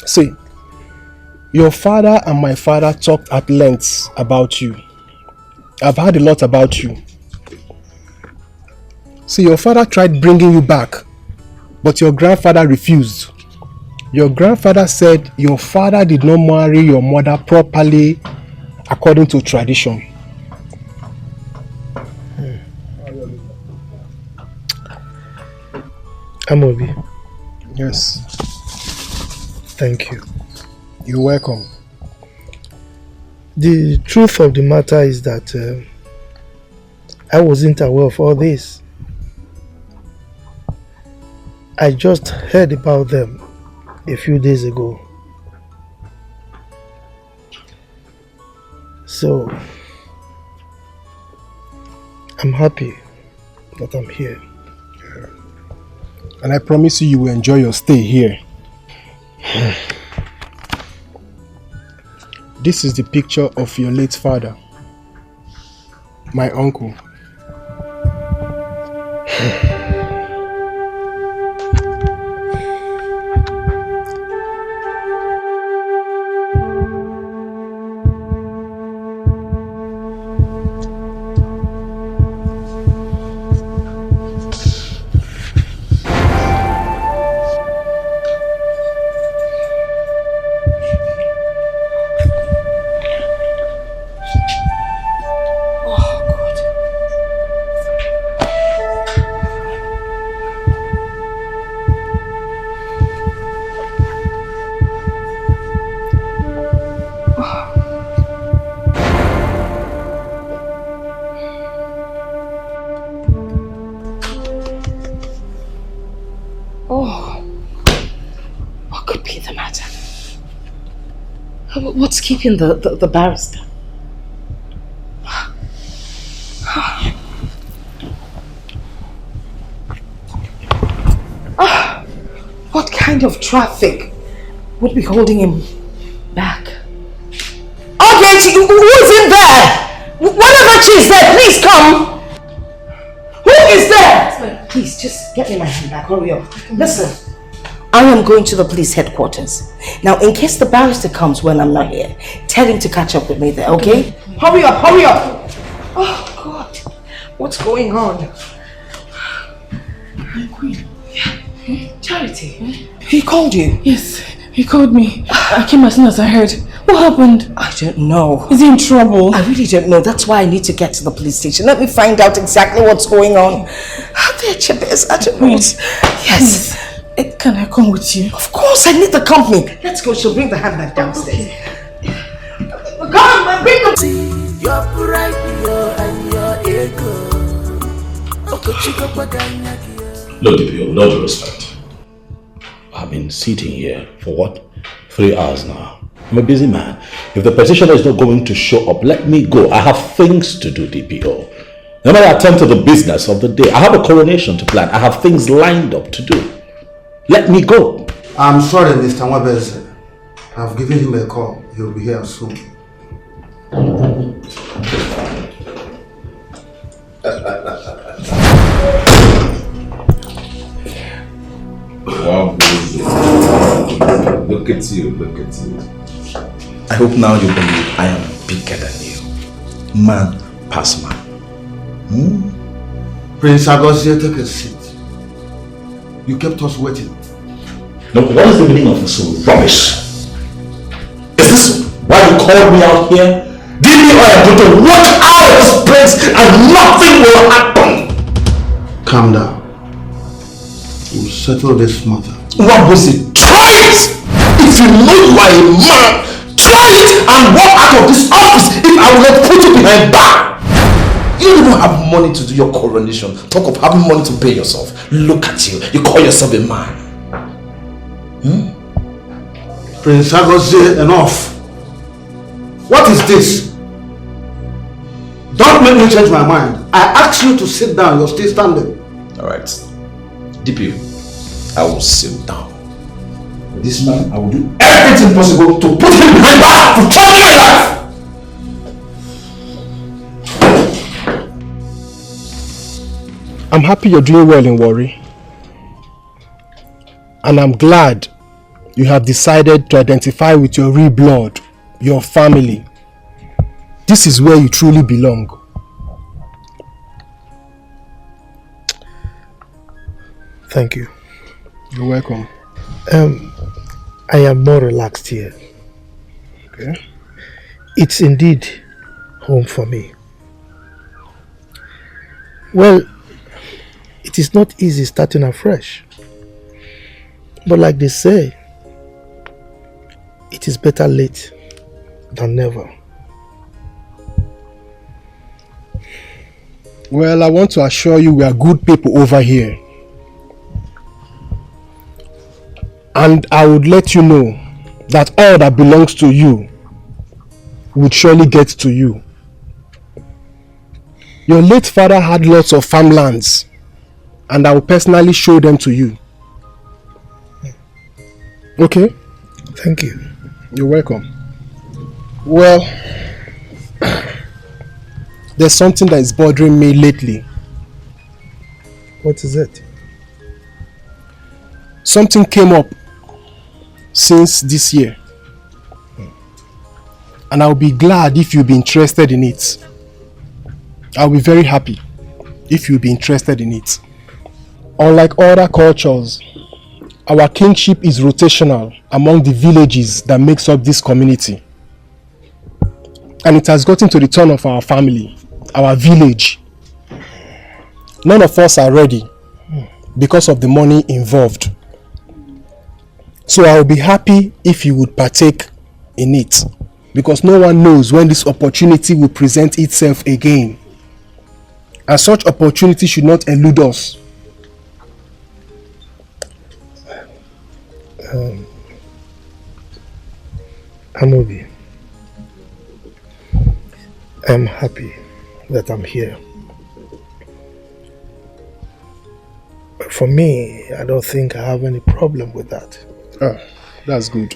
See, your father and my father talked at length about you. I've heard a lot about you. See, your father tried bringing you back, but your grandfather refused. Your grandfather said your father did not marry your mother properly according to tradition.
Amobi.
Yes.
Thank you.
You're welcome.
The truth of the matter is that I wasn't aware of all this. I just heard about them a few days ago. So, I'm happy that I'm here.
And I promise you, you will enjoy your stay here. This is the picture of your late father, my uncle.
Oh, what could be the matter? What's keeping the barrister? What kind of traffic would be holding him back? Okay, who is in there? Whatever she's there, please come. Who is there? Please, just get me my hand back. Hurry up. Listen, I am going to the police headquarters. Now, in case the barrister comes when I'm not here, tell him to catch up with me there, okay? Hurry up, hurry up. Oh, God. What's going on? Queen. Charity. He called you?
Yes, he called me. I came as soon as I heard. What happened?
I don't know.
Is he in trouble?
I really don't know. That's why I need to get to the police station. Let me find out exactly what's going on. There, Chibis. I don't know. Yes.
Can I come with you?
Of course, I need the company. Let's go. She'll bring the handbag downstairs. Come on, bring the...
Your pride, and your ego.
Look, DPO, with all due respect, I've been sitting here for what? 3 hours now. I'm a busy man. If the petitioner is not going to show up, let me go. I have things to do, DPO. Let me attend to the business of the day. I have a coronation to plan. I have things lined up to do. Let me go.
I'm sorry, Mr. Wabeze. I've given him a call. He'll be here soon.
Wow, look at you, look at you. I hope now you believe I am bigger than you. Man past man.
Prince Agosia, take a seat. You kept us waiting.
Now, what is the meaning of this rubbish? Is this why you called me out here? Give me all I'm going to watch out of this place and nothing will happen.
Calm down. We'll settle this matter.
What was it? Try it! If you know you are a man, try it and walk out of this office if I will not put you behind bar. You don't even have money to do your coronation. Talk of having money to pay yourself. Look at you. You call yourself a man.
Prince Agozie, enough. What is this? Don't make me change my mind. I asked you to sit down. You're still standing.
Alright. DPU, I will sit down. This man, I will do everything possible to put him behind bars for troubling my life.
I'm happy you're doing well in Warri. And I'm glad you have decided to identify with your real blood, your family. This is where you truly belong.
Thank you.
You're welcome.
I am more relaxed here.
Okay.
It's indeed home for me. Well, it is not easy starting afresh. But like they say, it is better late than never.
Well, I want to assure you we are good people over here. And I would let you know that all that belongs to you would surely get to you. Your late father had lots of farmlands, and I will personally show them to you. Okay?
Thank you.
You're welcome. Well, there's something that is bothering me lately.
What is it?
Something came up since this year, and I'll be glad if you'll be interested in it. I'll be very happy if you'll be interested in it. Unlike other cultures, our kingship is rotational among the villages that makes up this community. And it has gotten to the turn of our family, our village. None of us are ready because of the money involved. So I will be happy if you would partake in it, because no one knows when this opportunity will present itself again. And such opportunity should not elude us.
Amobi, I'm happy that I'm here. For me, I don't think I have any problem with that.
Oh, that's good.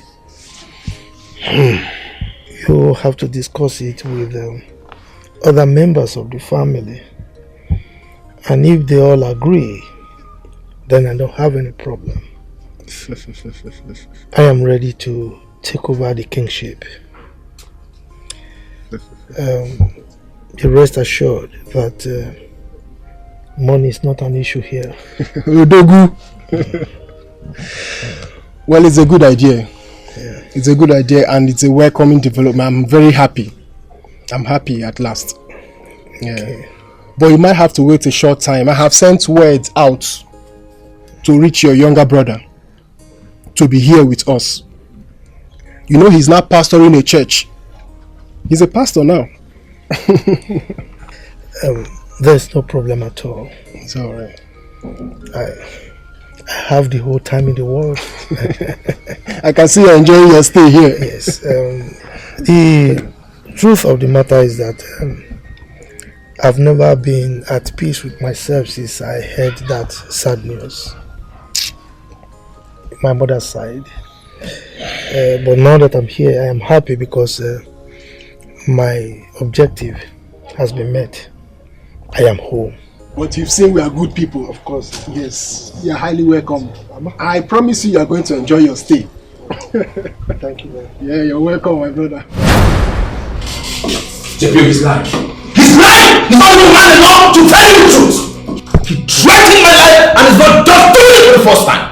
You have to discuss it with other members of the family. And if they all agree, then I don't have any problem. I am ready to take over the kingship. Be rest assured that money is not an issue here.
Odogu. Well, it's a good idea. Yeah. It's a good idea and it's a welcoming development. I'm very happy. I'm happy at last. Yeah. Okay. But you might have to wait a short time. I have sent words out to reach your younger brother to be here with us. You know he's not pastoring a church. He's a pastor now.
There's no problem at all.
It's alright.
I have the whole time in the world.
I can see you're enjoying your stay here.
Yes. The truth of the matter is that I've never been at peace with myself since I heard that sad news. My mother's side. But now that I'm here, I am happy because my objective has been met. I am home.
But you've seen we are good people. Of course. Yes. You're highly welcome. I promise you are going to enjoy your stay.
Thank you, man.
Yeah, you're welcome, my brother.
JP is lying. He's lying! He's not even man enough to tell you the truth! He threatened my life and he's not just doing it for the first time!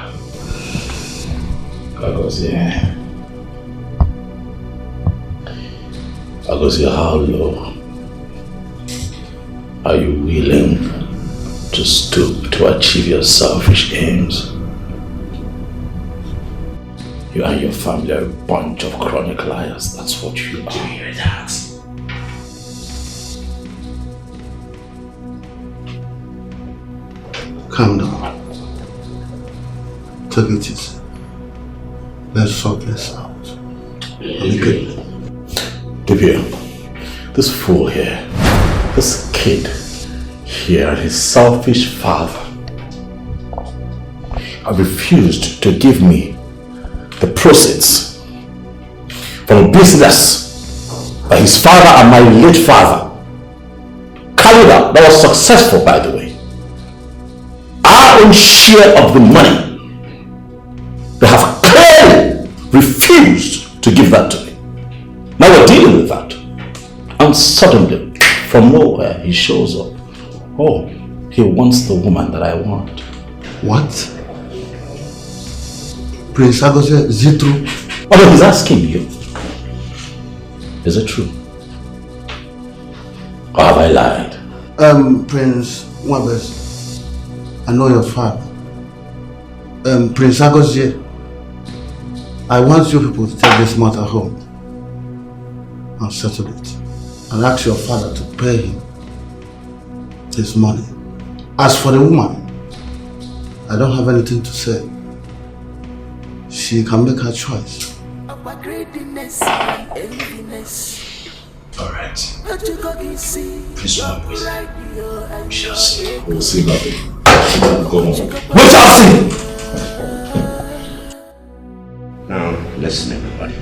Agosi, how low are you willing to stoop to achieve your selfish aims? You and your family are a bunch of chronic liars. That's what you are. Do you hear that?
Calm down. Take it easy. Let's sort this out. Amicably.
Divya, this fool here, this kid here and his selfish father have refused to give me the proceeds from business that his father and my late father carried out that was successful, by the way. Our own share of the money, they have clearly refused to give that to me. Now we're dealing with that. And suddenly, from nowhere, he shows up. Oh, he wants the woman that I want.
What? Prince Agose, is it true?
Oh, no, he's asking you. Is it true? Or have I lied?
Prince Wabes, I know your father. Prince Agose, I want you people to take this matter home and settle it. And ask your father to pay him his money. As for the woman, I don't have anything to say. She can make her choice.
Alright. Please don't wait. We shall see. We'll see about it. Go on. We shall see!
Now, listen everybody.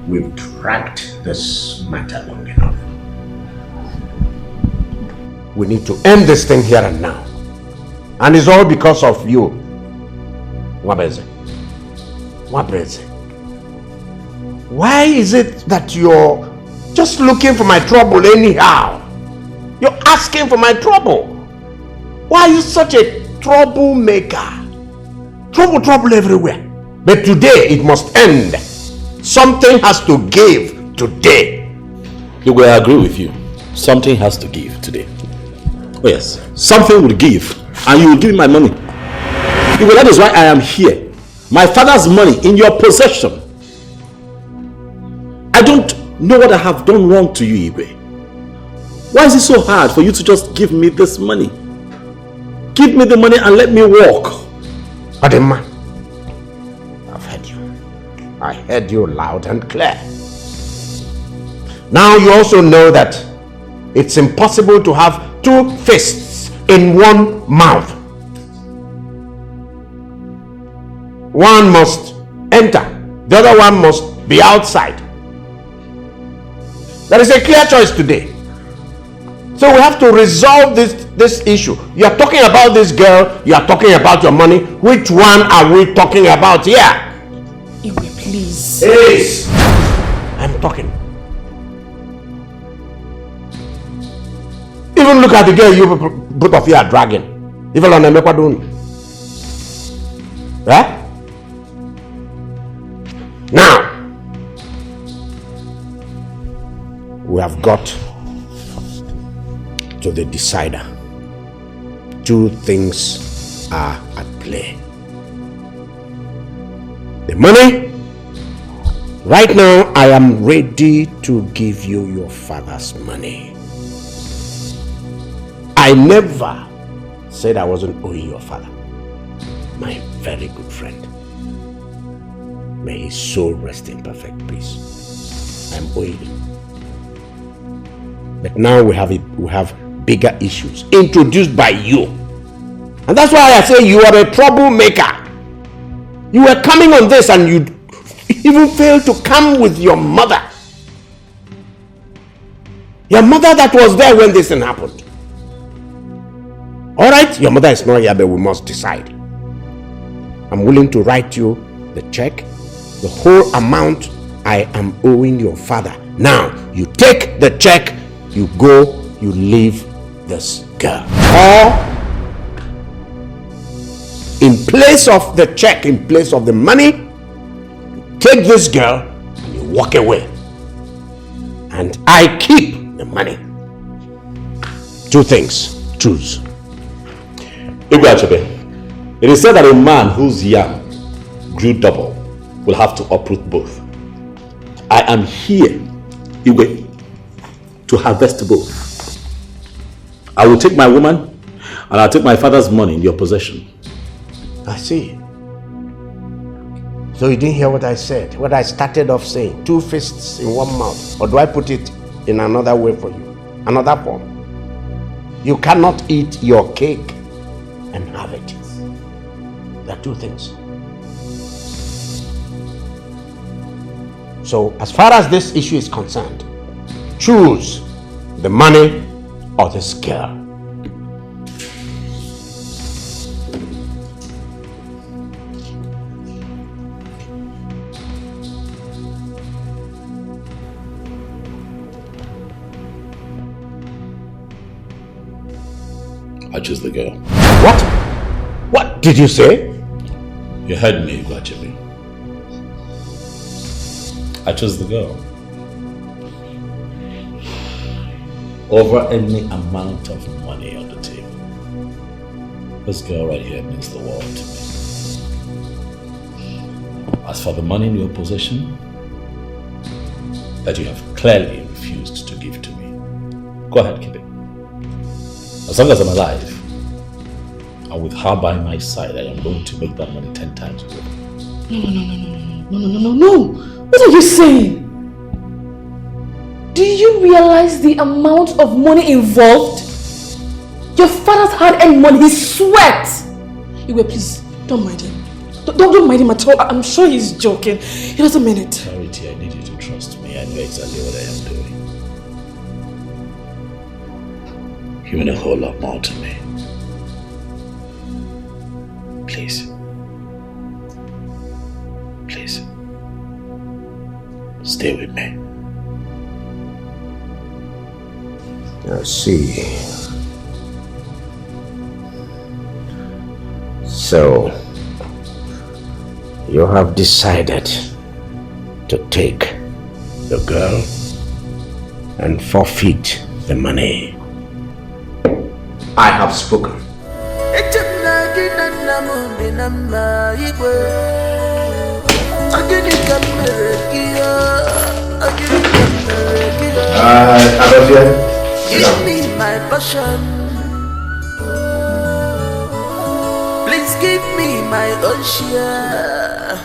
We've tracked this matter long enough. We need to end this thing here and now. And it's all because of you. Wabeze. Why is it that you're just looking for my trouble anyhow? You're asking for my trouble. Why are you such a troublemaker? Trouble everywhere. But today it must end. Something has to give today.
Look, I agree with you. Something has to give today. Oh yes, something will give, and you will give me my money. Look, that is why I am here. My father's money in your possession. I don't know what I have done wrong to you, Igwe. Why is it so hard for you to just give me this money? Give me the money and let me walk.
Adema, I heard you loud and clear. Now you also know that it's impossible to have two fists in one mouth. One must enter, the other one must be outside. There is a clear choice today. So we have to resolve this issue. You are talking about this girl, you are talking about your money. Which one are we talking about here?
Iwe, please.
Yes, I'm talking. Even look at the girl you both of you are dragging. Even on the Mekwadun. Right? Now, we have got to the decider. Two things are at play. The money. Right now, I am ready to give you your father's money. I never said I wasn't owing your father. My very good friend. May his soul rest in perfect peace. I'm owing him. But now we have bigger issues introduced by you. And that's why I say you are a troublemaker. You were coming on this and you even failed to come with your mother. Your mother that was there when this thing happened. Alright, your mother is not here, but we must decide. I'm willing to write you the check, the whole amount I am owing your father. Now, you take the check, you go, you leave this girl. Or, in place of the check, in place of the money, take this girl and you walk away. And I keep the money. Two things, choose.
Igwe, it is said that a man whose yam grew double will have to uproot both. I am here, Igwe, to harvest both. I will take my woman and I'll take my father's money in your possession.
I see. So you didn't hear what I said, what I started off saying. Two fists in one mouth. Or do I put it in another way for you? Another form. You cannot eat your cake and have it. There are two things. So as far as this issue is concerned, choose the money or this girl.
I choose the girl.
What? What did you say?
You heard me, Igwe. I chose the girl. Over any amount of money on the table. This girl right here means the world to me. As for the money in your possession that you have clearly refused to give to me, go ahead, keep it. As long as I'm alive, and with her by my side, I am going to make that money 10 times over.
No. What are you saying? Do you realize the amount of money involved? Your father's hard-earned money, his sweat! Iwe, please, don't mind him. Don't mind him at all. I'm sure he's joking. He doesn't mean it.
Charity, I need you to trust me. I know exactly what I am doing. You mean a whole lot more to me. Please. Please. Stay with me.
Let's see. So, you have decided to take the girl and forfeit the money. I have spoken.
Give me my passion. Please give me my own share.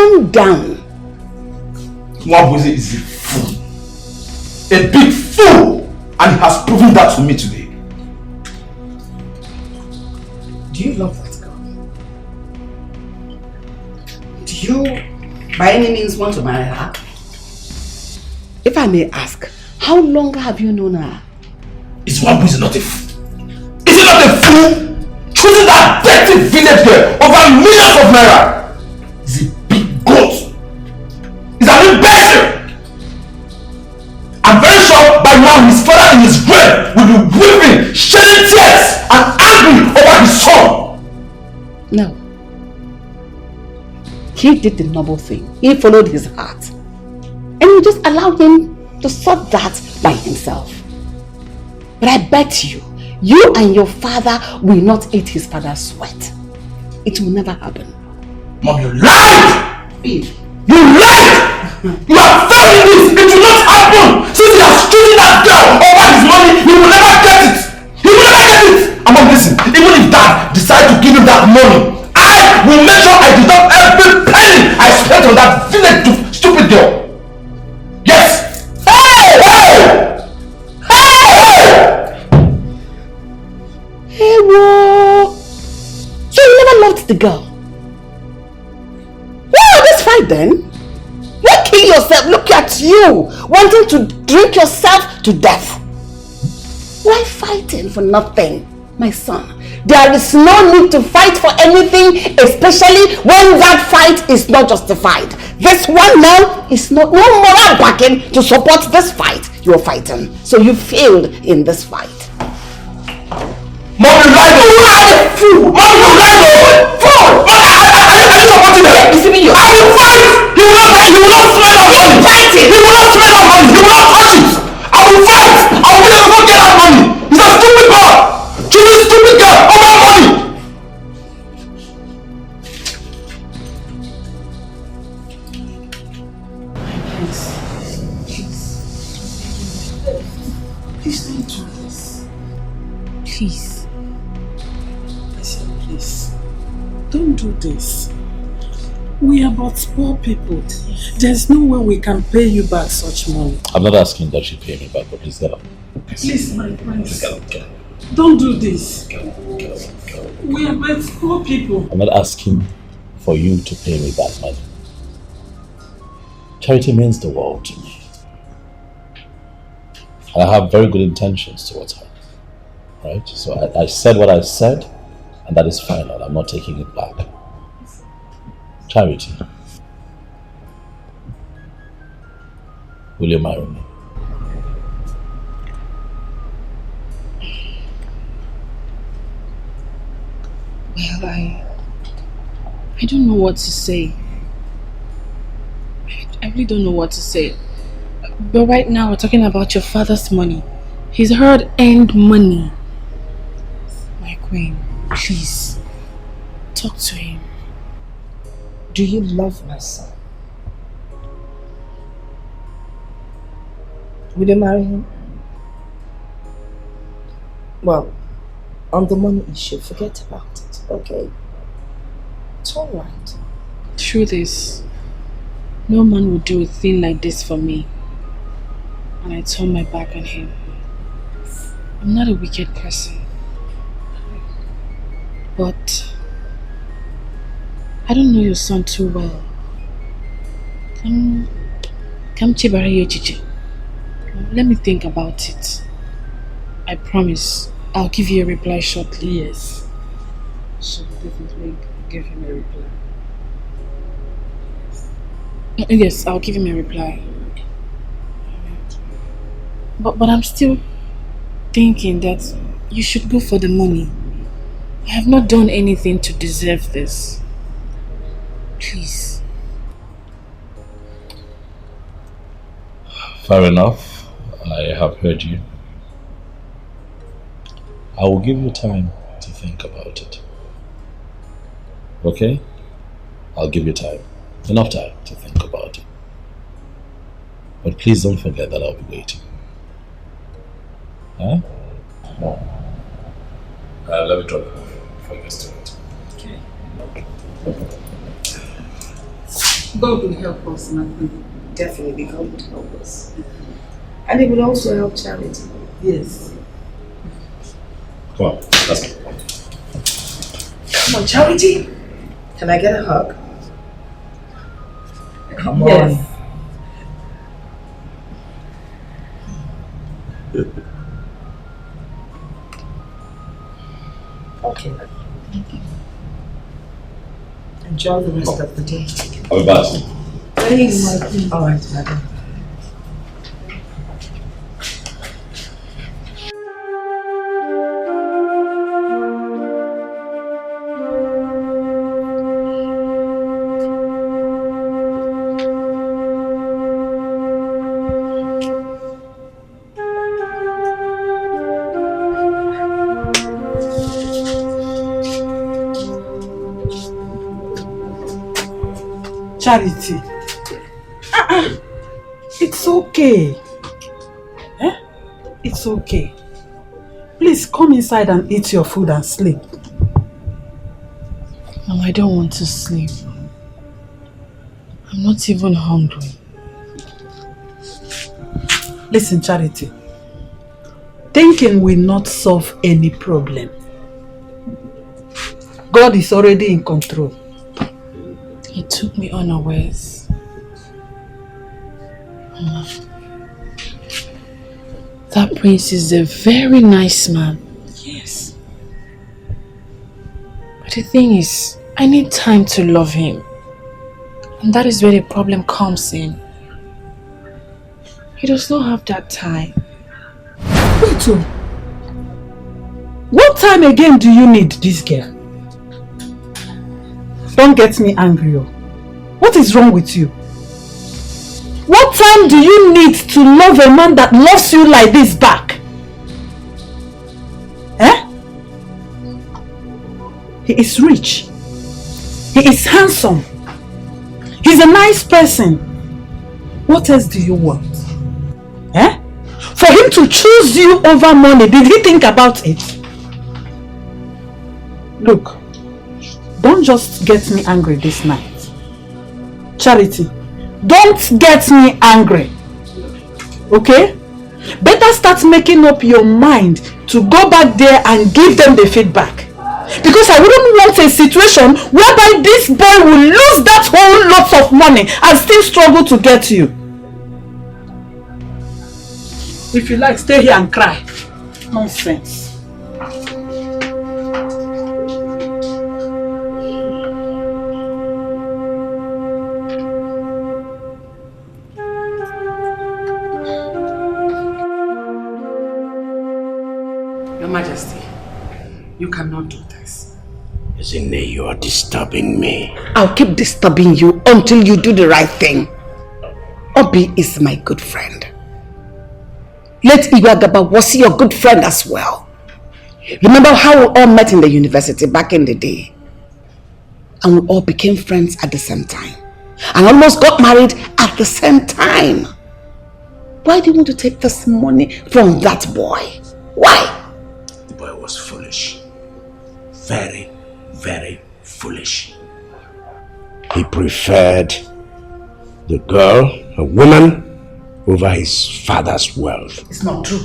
calm down.
Nwabweze is a fool. A big fool! And he has proven that to me today.
Do you love that girl? Do you, by any means, want to marry her? If I may ask, how long have you known her?
Is Nwabweze not a fool? Is he not a fool? Choosing that dirty village girl over millions of naira! He's a big goat! He's an imbecile! I'm very sure by now his father in his grave will be weeping, shedding tears, and angry over his son!
No. He did the noble thing. He followed his heart. And you just allowed him to sort that by himself. But I bet you and your father will not eat his father's sweat. It will never happen.
Mom, you lied! You lied! You are failing this! It will not happen! Since he has chosen that girl over his money, he will never get it! He will never get it! And Mom, listen, even if Dad decides to give him that money, I will make sure I deduct every penny I spent on that village stupid girl! Yes! Hey!
Hey, whoa! So you never loved the girl? Why all this fight then? Why kill yourself? Look at you! Wanting to drink yourself to death. Why fighting for nothing? My son, there is no need to fight for anything, especially when that fight is not justified. This one now is no moral backing to support this fight you are fighting. So you failed in this fight.
Mom, you lied! You are a fool! Mom, you lied! Fool! Are you supporting her? I will fight! He will not spend that money! He will not spend that money! He will not touch it! I will fight! I will never get that money! He's a stupid boy! Choose a stupid girl over money!
Please don't do this. Please. Please. Don't do this. We are but poor people. There's no way we can pay you back such money.
I'm not asking that you pay me back, but please get up.
Please, my friends.
Get up.
Don't do this. We are but poor people.
I'm not asking for you to pay me back money. Charity means the world to me. I have very good intentions towards her. Right? So I said what I said, and that is final. I'm not taking it back. Charity, will you marry me?
Well, I don't know what to say. I really don't know what to say. But right now we're talking about your father's money. His hard-earned money. My queen, please, talk to him.
Do you love my son? Will you marry him? Well, on the money issue, forget about it, okay? It's alright.
Truth is, no man would do a thing like this for me. And I turned my back on him. I'm not a wicked person. But I don't know your son too well. Let me think about it. I promise I'll give you a reply shortly.
Yes. Should definitely give him a reply.
Yes, I'll give him a reply. But I'm still thinking that you should go for the money. I have not done anything to deserve this. Please.
Fair enough. I have heard you. I will give you time to think about it. Okay? I'll give you time. Enough time to think about it. But please don't forget that I'll be waiting. Huh? No. Let me drop it off before you get to it.
Okay.
God will help us, man.
Definitely, God will help us. And it will also help Charity.
Yes.
Come on, let's go.
Come on, Charity. Can I get a hug? Come on.
Yes.
Okay. Enjoy the rest of the day.
I'll be back soon.
Please. All right, madam.
Charity. It's okay. Eh? It's okay. Please come inside and eat your food and sleep.
Mom, I don't want to sleep. I'm not even hungry.
Listen, Charity. Thinking will not solve any problem. God is already in control.
He took me unawares. That prince is a very nice man. Yes. But the thing is, I need time to love him. And that is where the problem comes in. He does not have that time.
Betwn, what time again do you need this girl? Don't get me angry. What is wrong with you? What time do you need to love a man that loves you like this back? Eh? He is rich. He is handsome. He's a nice person. What else do you want? Eh? For him to choose you over money, did he think about it? Look, don't just get me angry this night. Charity, don't get me angry. Okay? Better start making up your mind to go back there and give them the feedback. Because I wouldn't want a situation whereby this boy will lose that whole lot of money and still struggle to get you. If you like, stay here and cry. Nonsense.
Your Majesty, you cannot do this.
Ezinne, you are disturbing me.
I'll keep disturbing you until you do the right thing. Obi is my good friend. Let Igwagaba was your good friend as well. Remember how we all met in the university back in the day? And we all became friends at the same time. And almost got married at the same time. Why do you want to take this money from that boy? Why?
The boy was foolish. Very, very foolish. He preferred the girl, a woman, over his father's wealth.
It's not true.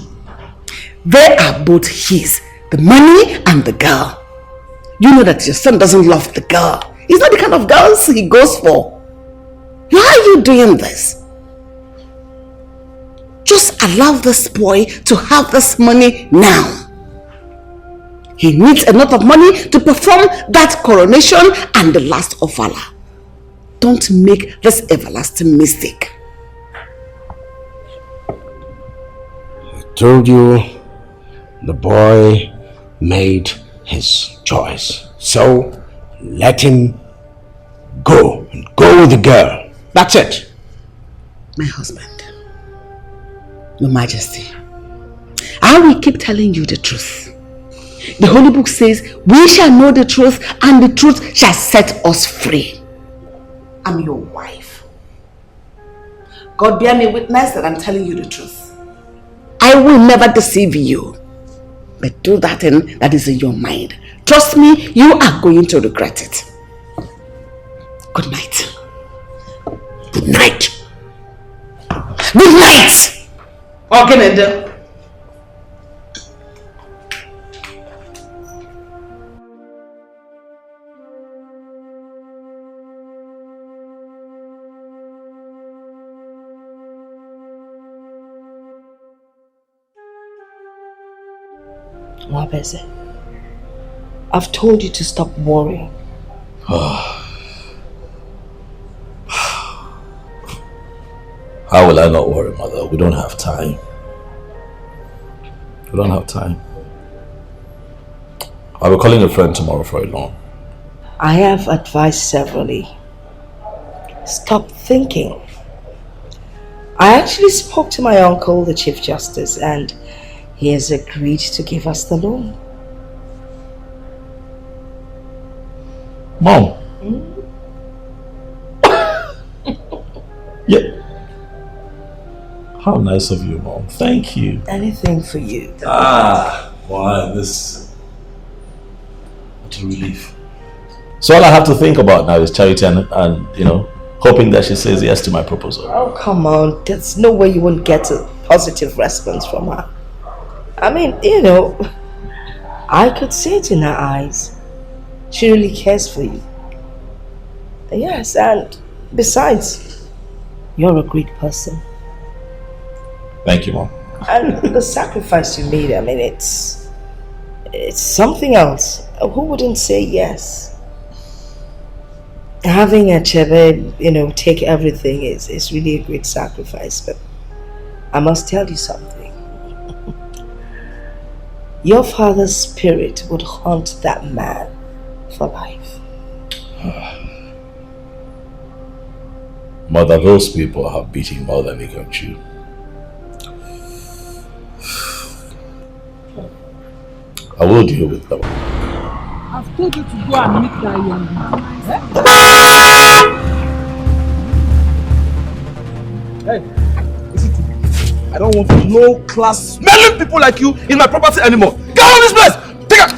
They are both his. The money and the girl. You know that your son doesn't love the girl. He's not the kind of girls he goes for. Why are you doing this? Just allow this boy to have this money now. He needs a lot of money to perform that coronation and the last ofala. Don't make this everlasting mistake.
I told you the boy made his choice. So let him go and go with the girl. That's it.
My husband, Your Majesty, I will keep telling you the truth. The Holy Book says, we shall know the truth and the truth shall set us free. I'm your wife. God bear me witness that I'm telling you the truth. I will never deceive you. But do that thing that is in your mind. Trust me, you are going to regret it. Good night. good night. Good night! Ogenede.
Wabeze, I've told you to stop worrying.
How will I not worry, Mother? We don't have time. We don't have time. I'll be calling a friend tomorrow for a loan.
I have advised severally. Stop thinking. I actually spoke to my uncle, the Chief Justice, and he has agreed to give us the loan.
Mom. Yeah. How nice of you, Mom. Thank you.
Anything for you.
Wow, this... What a relief. So all I have to think about now is Charity and you know, hoping that she says yes to my proposal.
Oh, come on. There's no way you won't get a positive response from her. I mean, you know, I could see it in her eyes. She really cares for you. Yes, and besides, you're a great person.
Thank you, Mom.
And the sacrifice you made, I mean, it's something else. Who wouldn't say yes? Having a chebe, you know, take everything is really a great sacrifice. But I must tell you something. Your father's spirit would haunt that man for life.
Mother, those people have beaten more than they can chew. I will deal with them.
I've told you to go and meet that young man.
Hey, listen to me. I don't want no class smelling people like you in my property anymore. Get out of this place! Take out!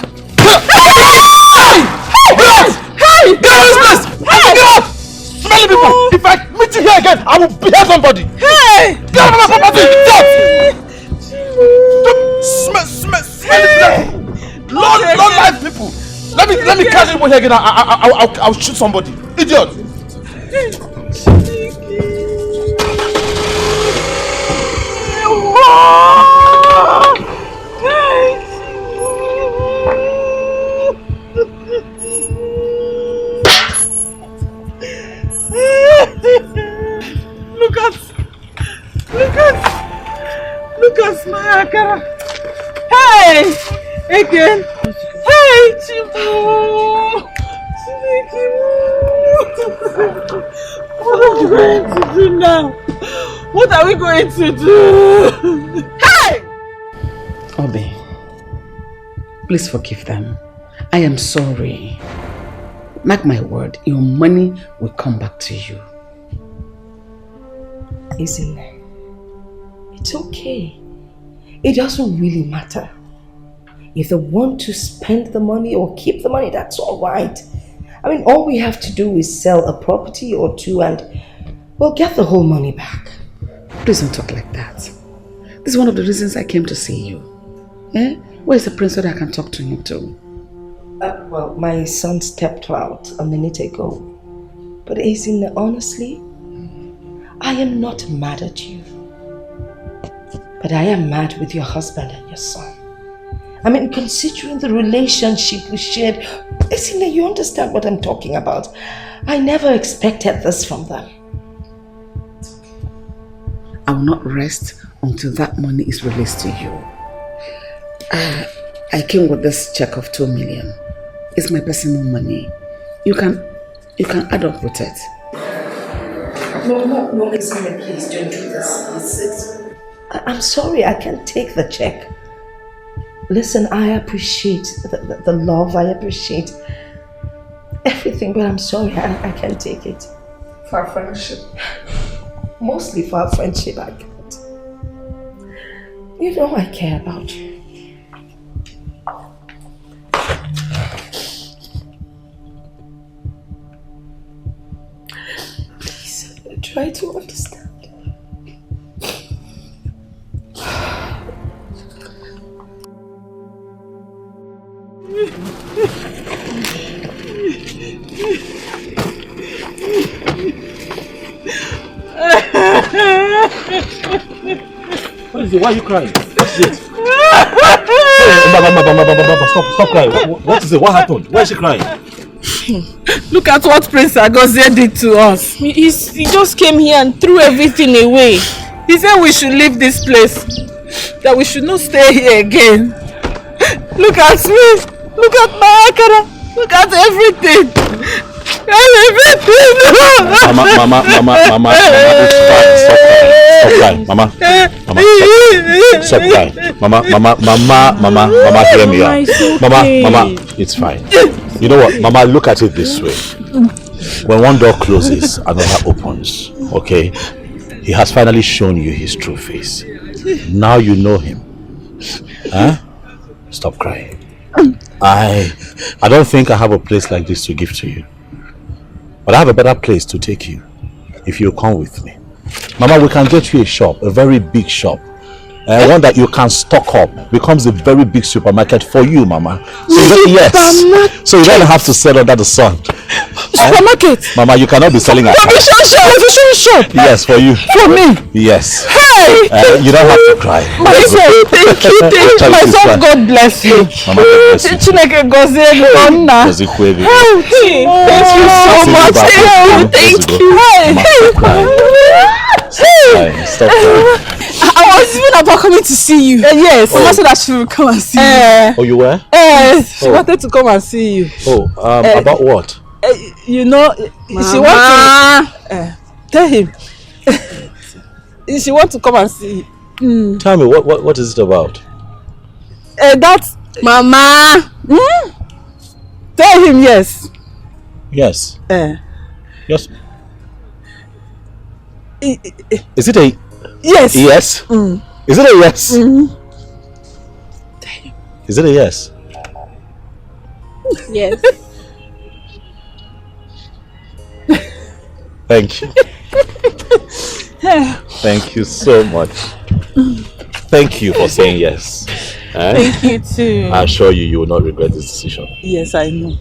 Hey! Get out! Hey! Get out of this place! Hey! Get out! Smelling people! If I meet you here again, I will behead somebody! Hey! Get out of my property! Get out! Smelling low life people! Let me catch people here again. I'll shoot somebody. Idiot!
Look at my Akara. Hey! Again. Hey, Chibu! What are we going to do now? What are we going to do? Hey!
Obi, please forgive them. I am sorry. Mark my word, your money will come back to you.
Isn't it? It's okay. It doesn't really matter. If they want to spend the money or keep the money, that's all right. I mean, all we have to do is sell a property or two and we'll get the whole money back.
Please don't talk like that. This is one of the reasons I came to see you. Eh? Where's the prince so that I can talk to him too?
Well, my son stepped out a minute ago. But Aisin, honestly, I am not mad at you. But I am mad with your husband and your son. I mean, considering the relationship we shared, Aisin, you understand what I'm talking about. I never expected this from them.
I will not rest until that money is released to you. I came with this check of 2 million. It's my personal money. You can add up with it.
No, Aisin, please don't do this. I'm sorry, I can't take the check. Listen, I appreciate the love, I appreciate everything, but I'm sorry, I can't take it. For our friendship. Mostly for our friendship, I can't. You know I care about you. Try to understand.
What is it? Why are you crying? What's it? Hey, stop crying. What is it? What happened? Why is she crying?
Look at what Prince Agozie did to us. He just came here and threw everything away. He said we should leave this place. That we should not stay here again. Look at me. Look at my akara. Look at everything. Everything.
Mama, it's fine. Stop crying. Mama, stop crying. Mama, hear me out. Mama, it's fine. You know what, Mama, look at it this way. When one door closes, another opens. Okay? He has finally shown you his true face. Now you know him. Huh? Stop crying. I don't think I have a place like this to give to you. But I have a better place to take you if you come with me. Mama, we can get you a shop, a very big shop. One that you can stock up, becomes a very big supermarket for you, Mama. So so you don't have to sell under the sun.
Supermarket?
Mama, you cannot be selling at
provision shop.
Yes, for you.
For me?
Yes.
Hey!
You don't have to cry.
My son, thank you. My son, God bless you.
Mama, God bless you.
Thank you so much. Thank you.
Stop crying.
I was even about coming to see you. Yes. Mama said that she would come and see you.
Oh, you were?
She wanted to come and see you.
Oh, about what?
You know, she wants to tell him. She wants to come and see you.
Tell me, what is it about?
That's Mama. Tell him yes.
Yes. Yes. Is it a
yes?
Yes. Is it a yes? Is it a yes?
Yes.
Thank you. Thank you so much. Thank you for saying yes.
Thank you too.
I assure you, you will not regret this decision.
Yes, I know.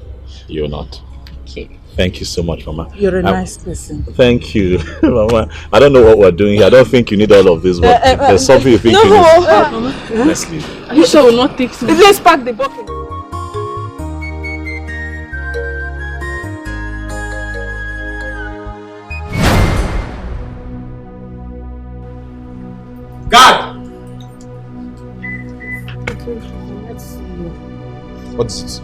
You will not.
Okay.
Thank you so much, Mama.
You're a nice person.
Thank you, Mama. I don't know what we're doing here. I don't think you need all of this, but there's something you think you need. Let's leave.
Are you sure we'll not take some? Let's pack the bucket.
God! What is it?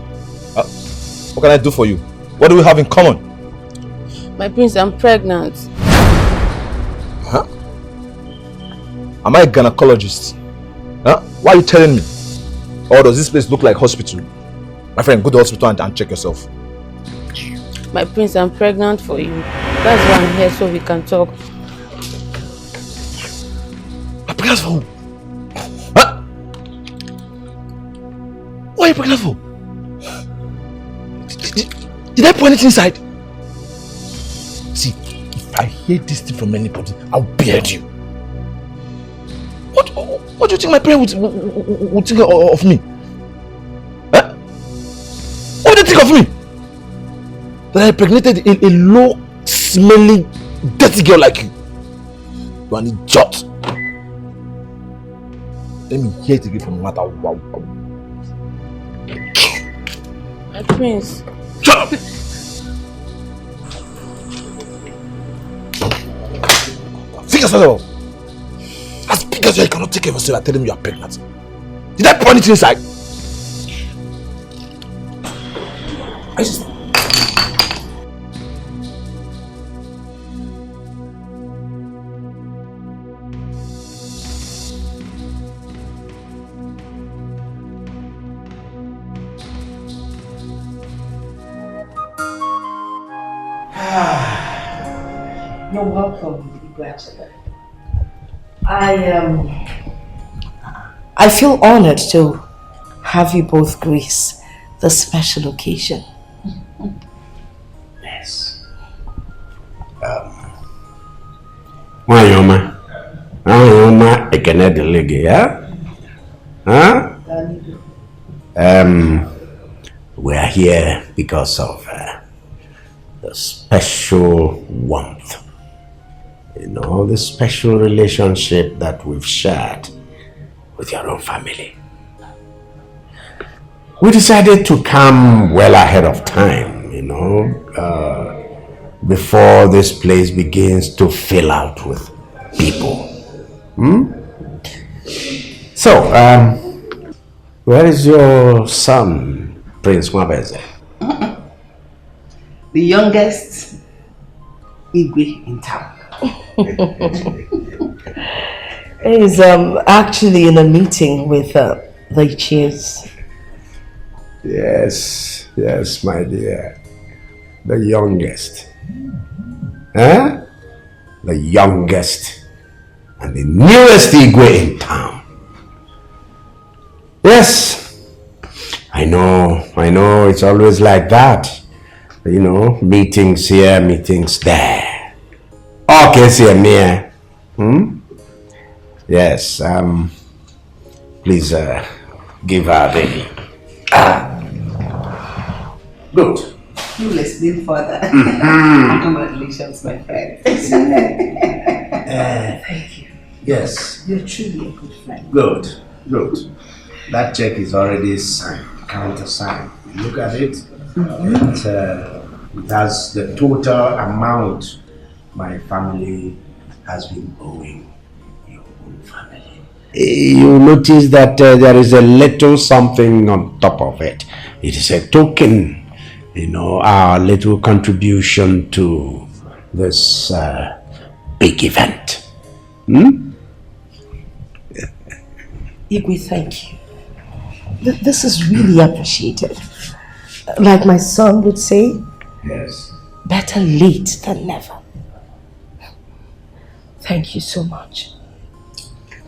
What can I do for you? What do we have in common?
My prince, I'm pregnant.
Huh? Am I a gynecologist? Huh? Why are you telling me? Or does this place look like hospital? My friend, go to the hospital and check yourself.
My prince, I'm pregnant for you. That's why I'm here, so we can talk.
I'm pregnant for who? Huh? What are you pregnant for? Did I put anything inside? See, if I hear this thing from anybody, I'll beard you. What do you think my parents would think of me? Huh? What do you think of me? That I impregnated a low-smelling, dirty girl like you. You are an idiot. Let me hear it again from no matter what.
My prince.
Shut up! Think yourself. As big as you cannot take care of yourself, I tell him you are pregnant. Did I pour anything inside? I just...
You're welcome, Betwn. I feel honored to have you both grace this special occasion.
Yes.
Wanyoma. Wanyoma ekene delege, yeah? Huh? We are here because of the special warmth. You know, the special relationship that we've shared with your own family. We decided to come well ahead of time, you know, before this place begins to fill out with people. So, where is your son, Prince Mwabeze?
The youngest Igwe in town.
He's actually in a meeting with the chiefs.
Yes, yes, my dear. The youngest. Huh? The youngest and the newest Igwe in town. Yes, I know, it's always like that. You know, meetings here, meetings there. Okay, see me. Yes, please give her baby. Good.
You will explain further. Congratulations, my friend.
Thank you. Yes.
You're truly a good friend.
Good. That check is already signed, countersigned. Look at it. It has the total amount my family has been owing your own family. You notice that there is a little something on top of it. It is a token, you know, our little contribution to this big event.
Igwe, thank you. This is really appreciated. Like my son would say,
yes,
better late than never. Thank you so much.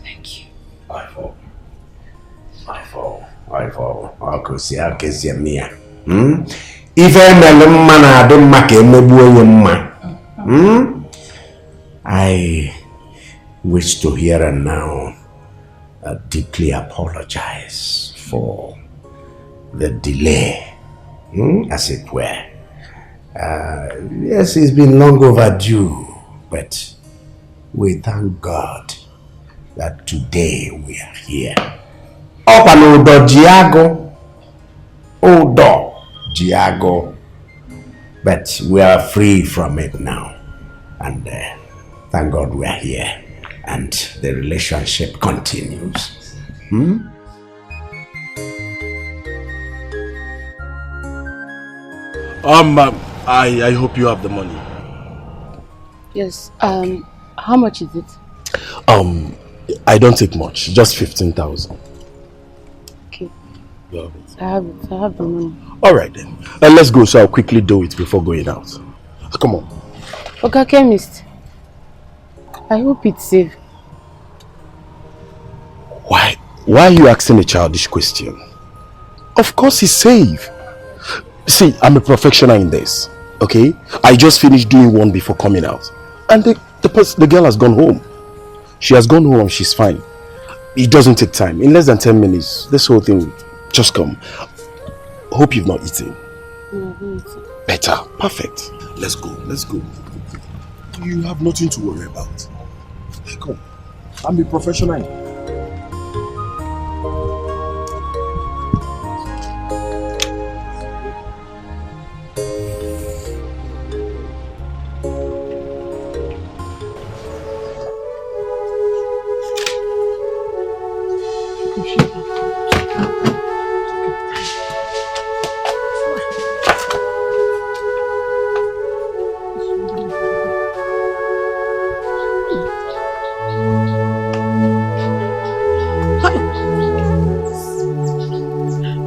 Thank you.
I fall. I wish to here and now deeply apologize for the delay, as it were. Yes, it's been long overdue, but we thank God that today we are here. Odo Giago, but we are free from it now, and thank God we are here, and the relationship continues.
I hope you have the money.
Yes. How much is it?
I don't take much, just 15,000.
Okay.
You have it.
I have the money.
Alright then. Let's go, so I'll quickly do it before going out. Come on.
Okay, chemist. I hope it's safe.
Why are you asking a childish question? Of course it's safe. See, I'm a professional in this, okay? I just finished doing one before coming out. And the girl has gone home. She has gone home, she's fine. It doesn't take time. In less than 10 minutes, this whole thing will just come. Hope you've not eaten.
No,
Better. Perfect. Let's go. You have nothing to worry about. Come. I'm a professional.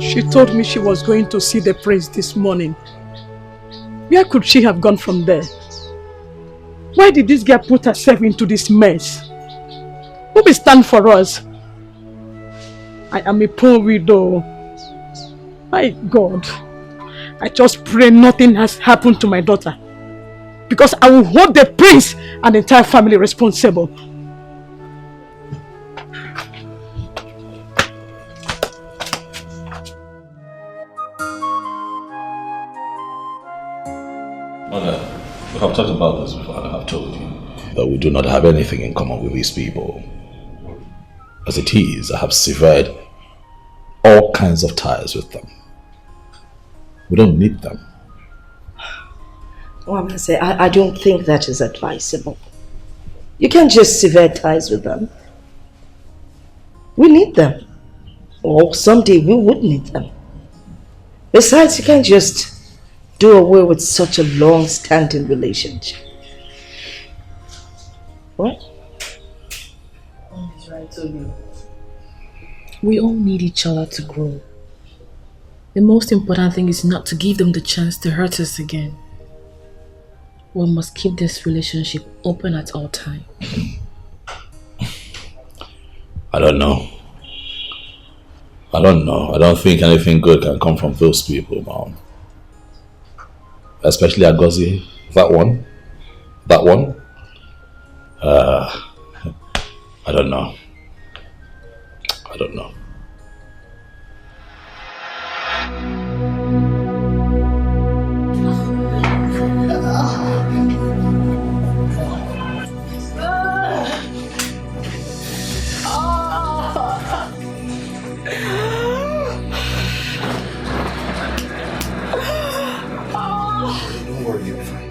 She told me she was going to see the prince this morning. Where could she have gone from there? Why did this girl put herself into this mess? Who will stand for us? I am a poor widow. My God. I just pray nothing has happened to my daughter. because I will hold the prince and the entire family responsible.
Mother, we have talked about this before, and I have told you that we do not have anything in common with these people. As it is, I have severed all kinds of ties with them. We don't need them.
Well, I say, I don't think that is advisable. You can't just sever ties with them. We need them. Or someday we would need them. Besides, you can't just do away with such a long-standing relationship. What?
He's right, Toby. We all need each other to grow. The most important thing is not to give them the chance to hurt us again. We must keep this relationship open at all times.
I don't know. I don't think anything good can come from those people, Mom. Especially Agozie. That one. I don't know.
Don't worry, you'll be fine.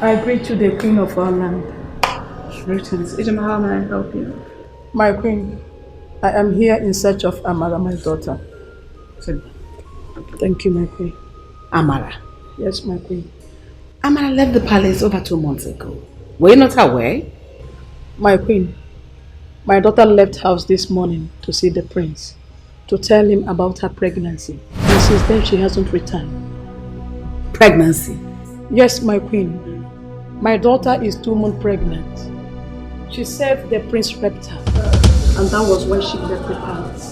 I agree to the queen of our land.
Greetings. Ijama, how may I help you?
My queen, I am here in search of Amara, my daughter. Thank you, my queen.
Amara?
Yes, my queen.
Amara left the palace over 2 months ago. Were you not aware?
My queen, my daughter left house this morning to see the prince, to tell him about her pregnancy. And since then she hasn't returned.
Pregnancy?
Yes, my queen. My daughter is 2 months pregnant. She said the prince raped her, and that was when she left the palace.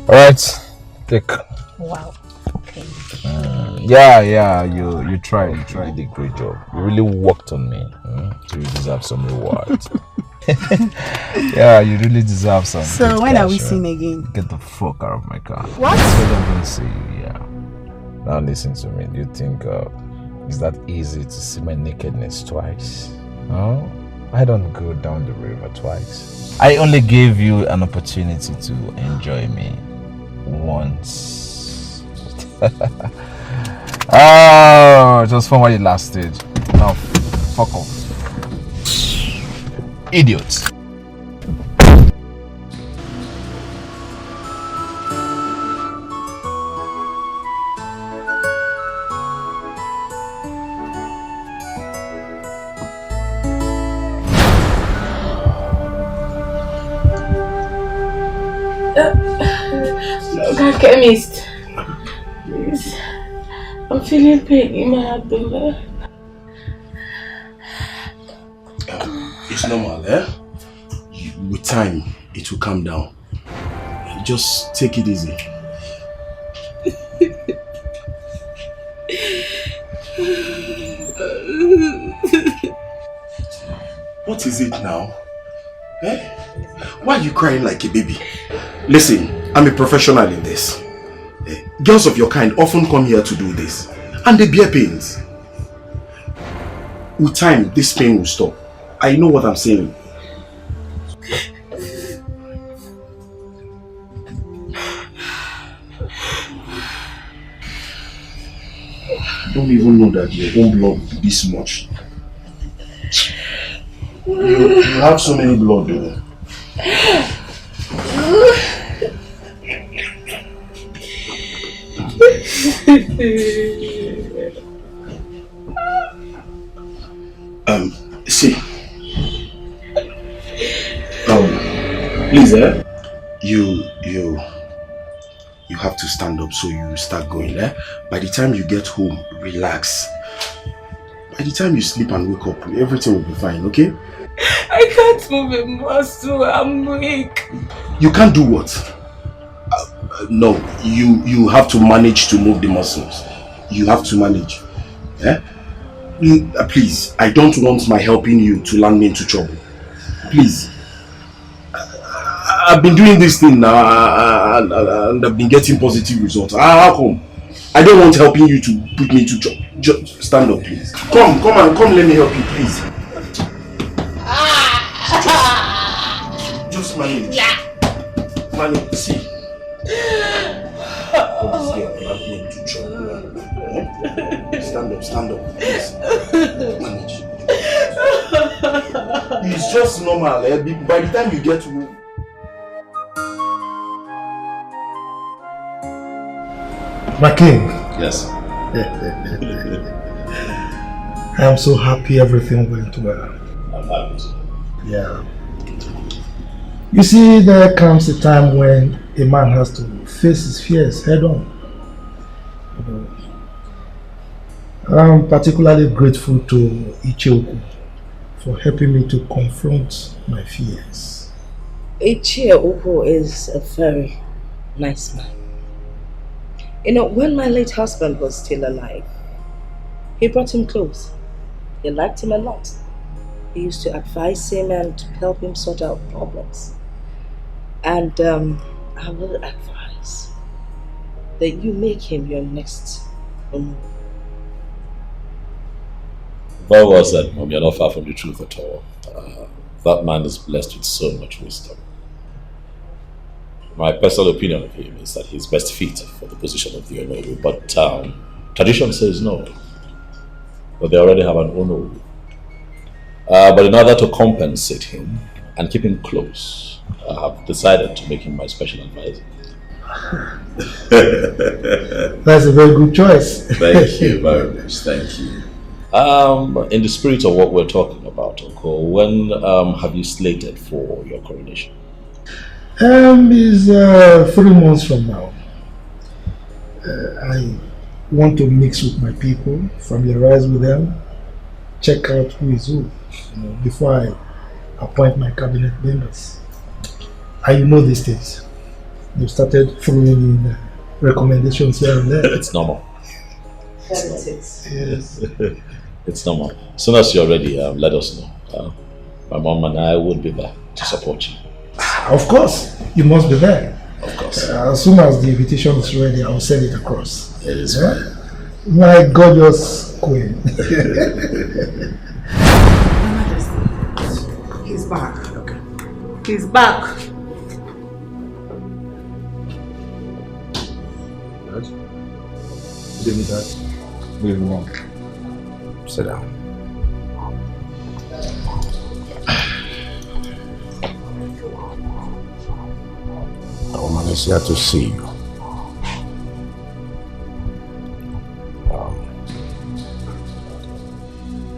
Alright, take.
Wow. Okay.
Yeah, you tried a great job. You really worked on me. So you deserve some reward. Yeah, you really deserve some.
So when are we seeing again?
Get the fuck out of my car.
What?
That's what I'm gonna say. Yeah. Now listen to me. Do you think it's that easy to see my nakedness twice? No, I don't go down the river twice. I only gave you an opportunity to enjoy me once. Oh, just from what you last did. Now, fuck off. Idiots.
God, chemist. Please. I'm feeling pain in my abdomen.
It's normal, eh? With time, it will calm down. Just take it easy. What is it now? Eh? Why are you crying like a baby? Listen, I'm a professional in this. Girls of your kind often come here to do this. And they bear pains. With time, this pain will stop. I know what I'm saying. I don't even know that your own blood this much. You have so many blood though. See. Please, you have to stand up so you start going, eh? By the time you get home, relax. By the time you sleep and wake up, everything will be fine, okay?
I can't move a muscle, I'm weak.
You can't do what? No, you have to manage to move the muscles. You have to manage. Eh? Please, I don't want my helping you to land me into trouble. Please. I've been doing this thing now and I've been getting positive results. How come? I don't want helping you to put me into trouble. Just stand up, please. Come let me help you, please. Just manage. Manage, see. Stand up, please. Manage. It's just normal, eh? By the time you get to move.
My king.
Yes.
I am so happy everything went well.
I'm happy.
Yeah. You see, there comes a time when a man has to face his fears head on. I'm particularly grateful to ETIKO for helping me to confront my fears.
ETIKO is a very nice man. You know, when my late husband was still alive, he brought him close. He liked him a lot. He used to advise him and help him sort out problems. And I will advise that you make him your next owner.
Very well said, Mom. You're not far from the truth at all. That man is blessed with so much wisdom. My personal opinion of him is that he's best fit for the position of the Onowu, but tradition says no. But they already have an Onowu. But in order to compensate him and keep him close, I have decided to make him my special advisor.
That's a very good choice.
Thank you very much. Thank you. In the spirit of what we're talking about, Uncle, when have you slated for your coronation?
It's 3 months from now. I want to mix with my people, familiarize with them, check out who is who, before I appoint my cabinet members. And you know these things. They've started throwing in recommendations here and there.
It's normal.
Yes.
It's normal. As soon as you're ready, let us know. My mom and I will be there to support you.
Of course, you must be there.
Of course.
As soon as the invitation is ready, I will send it across.
It is fine.
My gorgeous queen.
He's back. Okay. He's back.
Dad? Good evening, Dad. Good evening, Mom. Sit down.
The woman is here to see you.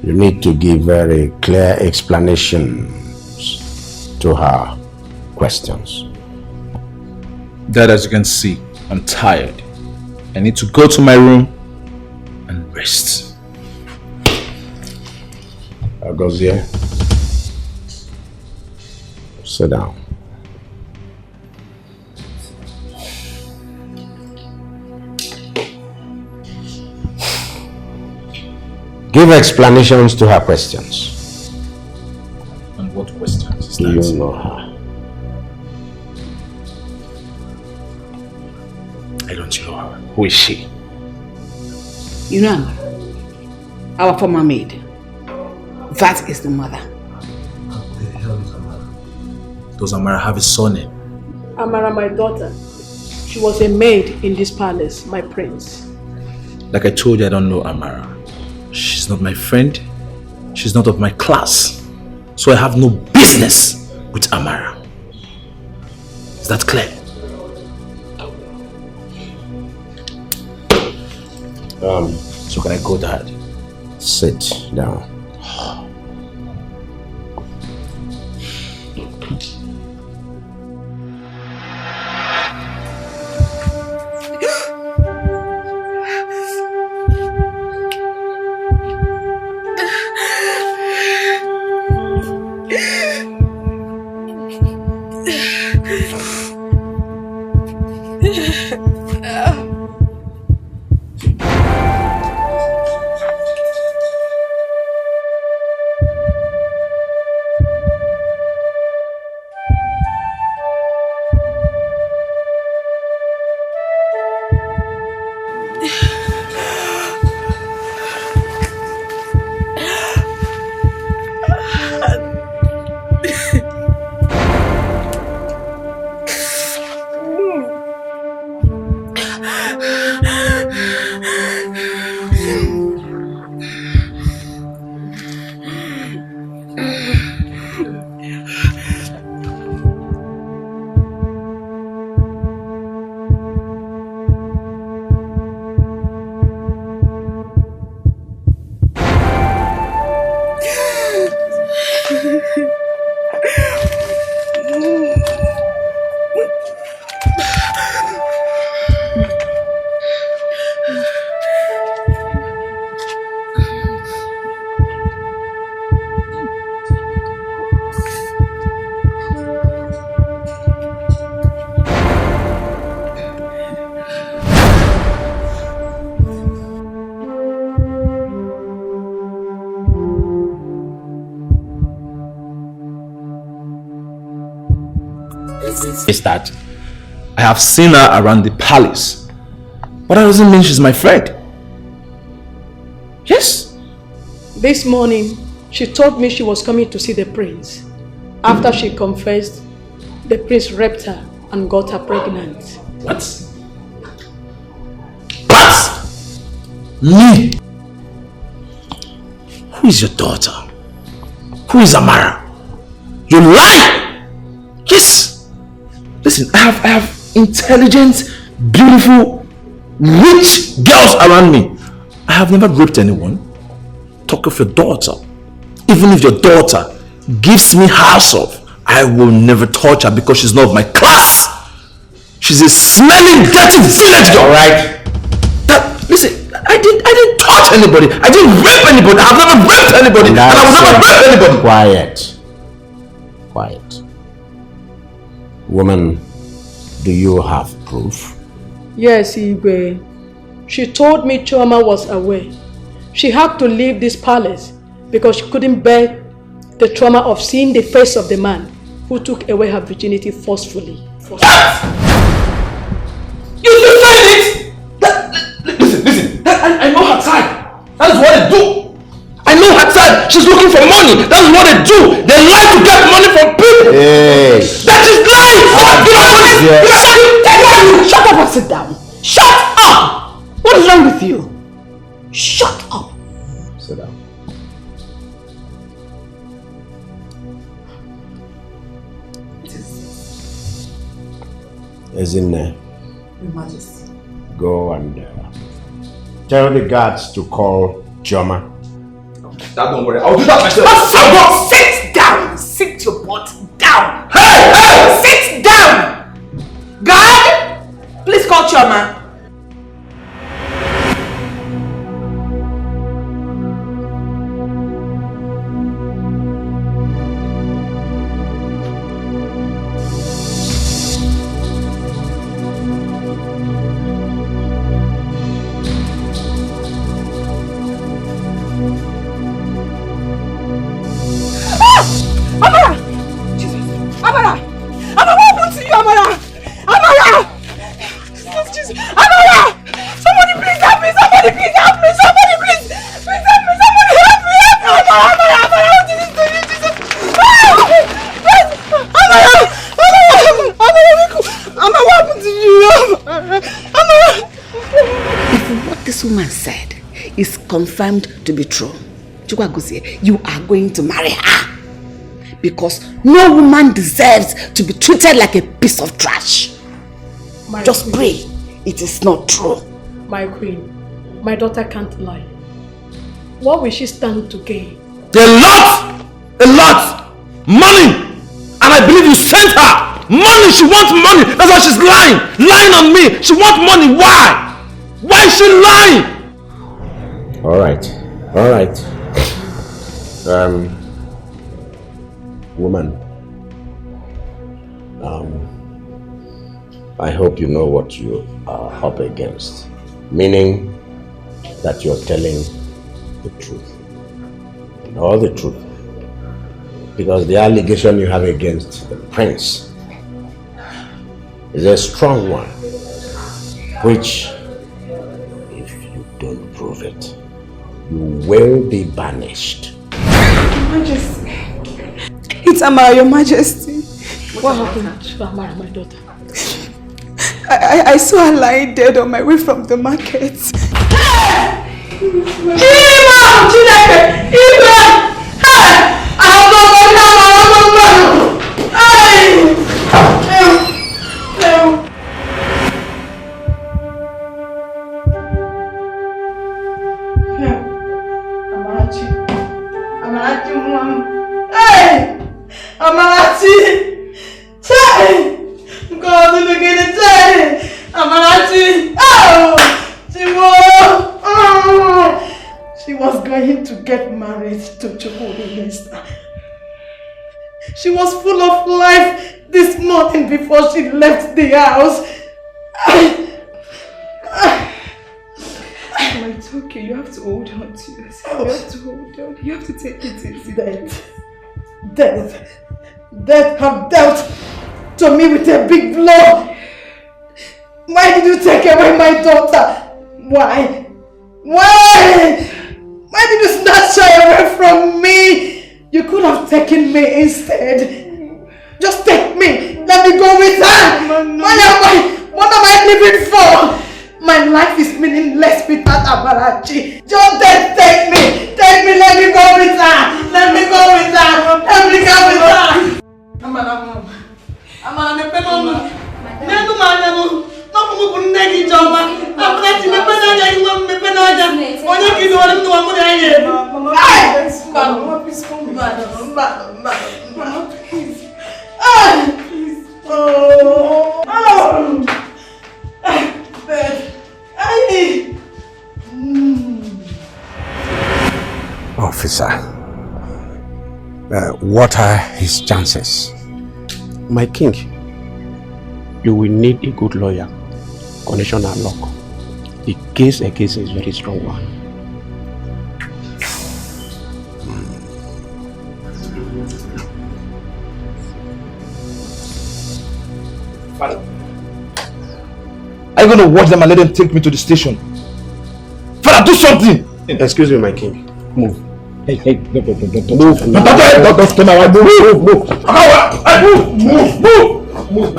You need to give very clear explanations to her questions.
Dad, as you can see, I'm tired. I need to go to my room and rest.
Agozie, Sit down. Give explanations to her questions.
And what questions is
Do
that?
you know her?
I don't know her. Who is she?
You know Amara, our former maid. That is the mother.
Does Amara have a surname?
Amara, my daughter. She was a maid in this palace, my prince.
Like I told you, I don't know Amara. She's not my friend. She's not of my class. So I have no business with Amara. Is that clear? So can I go, Dad?
Sit down.
Is that I have seen her around the palace, but that doesn't mean she's my friend. Yes.
This morning, she told me she was coming to see the prince. After she confessed, the prince raped her and got her pregnant.
What? What? Me? Who is your daughter? Who is Amara? You lie! Yes! Listen, I have intelligent, beautiful, rich girls around me. I have never raped anyone. Talk of your daughter. Even if your daughter gives me house off, I will never touch her because she's not of my class. She's a smelling, dirty village girl.
Alright.
Listen, I didn't touch anybody. I didn't rape anybody. I've never raped anybody. And I will never rape anybody.
Quiet. Quiet. Woman, do you have proof?
Yes, Igwe. She told me Chioma was away. She had to leave this palace because she couldn't bear the trauma of seeing the face of the man who took away her virginity forcefully.
You defend it! Listen, I know her type. That is what they do. I know her type. She's looking for money. That is what they do. They lie to get money from people.
Hey.
That is lying.
Shut up and sit down. Shut up! What is wrong with you? Shut up.
Sit down. Isn't there?
Your Majesty.
Go and tell the guards to call Chioma.
Dad, don't worry. I'll do that myself.
Sit down. Sit your butt down.
Hey!
Sit down. Guard, please call Chioma. is confirmed to be true, you are going to marry her. Because no woman deserves to be treated like a piece of trash. Just pray it is not true.
My queen, my daughter can't lie. What will she stand to gain?
A lot! A lot! Money! And I believe you sent her! Money! She wants money! That's why she's lying! Lying on me! She wants money! Why? Why is she lying?
Alright. Alright. Woman. I hope you know what you are up against. Meaning that you're telling the truth. All the truth. Because the allegation you have against the prince is a strong one, which, if you don't prove it, you will be banished.
Majesty. It's Amara, Your Majesty.
What happened to Amara, my daughter?
I saw her lying dead on my way from the market.
She was going to get married to Chukwu. She was full of life this morning before she left the house. It's okay, you have to hold on to yourself. You have to hold on. You have to take it easy. Death have dealt to me with a big blow. Why did you take away my daughter? Why? Why did you snatch her away from me? You could have taken me instead. Just take me. Let me go with her. What am I living for? My life is meaningless without Amarachi. Just take me. Take me. Let me go with her. Let me go with her. Let me go with her. Amara,
Officer, what are his chances?
My king, you will need a good lawyer, conditional law. The case against is a very strong one.
Father, are you going to watch them and let them take me to the station? Father, do something!
Excuse me, my king. Move.
Hey,
Move.
Move.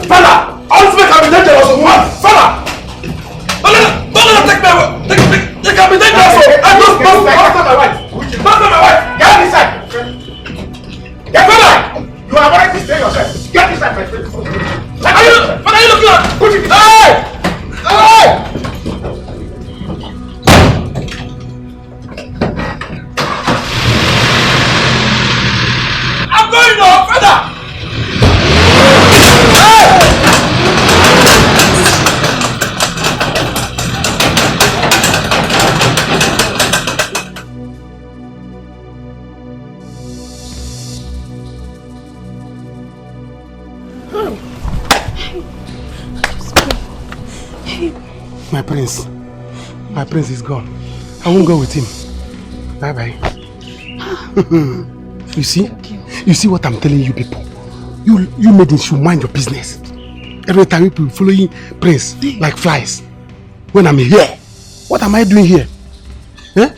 Father, ultimate can be dangerous. Father! Don't let them take me away. They can be dangerous. I just after my wife. After my wife. Get inside. Get inside. You are about to stay yourself. Get inside, my friend. What are you looking at? Hey! Hey! I'm going no further!
My prince is gone. I won't go with him. Bye bye. You see what I'm telling you people. You made it, you mind your business. Every time people following Prince like flies. When I'm here, what am I doing here? Eh?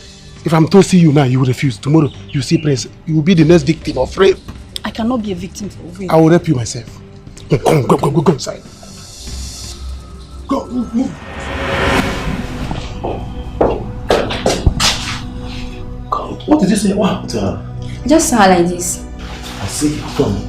If I'm to see you now, you will refuse. Tomorrow, you see Prince, you will be the next victim of rape.
I cannot be a victim of rape.
I will rape you myself. Go inside. Go, move.
What did you say? What?
I just saw her like this.
I see. Come.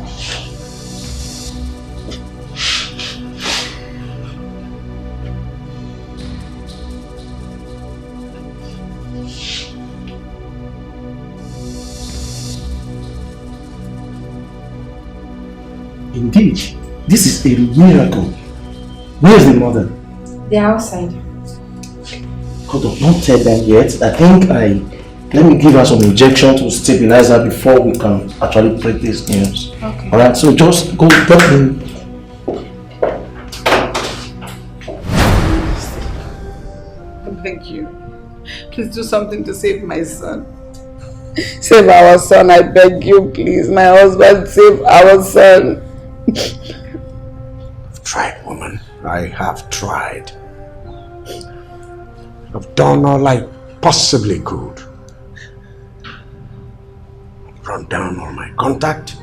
Indeed, this is a miracle. Where is the mother?
They're outside.
Hold on, don't tell them yet. Let me give her some injection to stabilize her before we can actually break this news.
Okay.
Alright, so just go drop in.
Thank you. Please do something to save my son. Save our son, I beg you, please. My husband, save our son.
I've tried, woman. I have tried. I've done all I possibly could. Run down all my contact.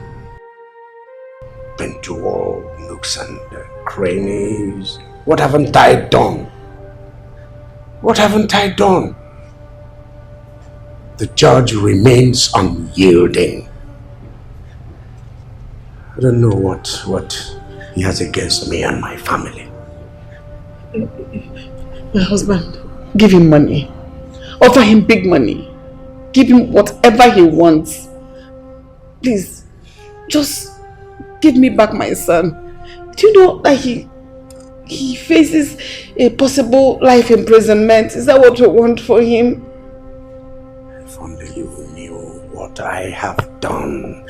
Been to all nooks and crannies. What haven't I done? What haven't I done? The judge remains unyielding. I don't know what he has against me and my family.
My husband, give him money. Offer him big money. Give him whatever he wants. Please, just give me back my son. Do you know that he faces a possible life imprisonment? Is that what we want for him?
If only you knew what I have done.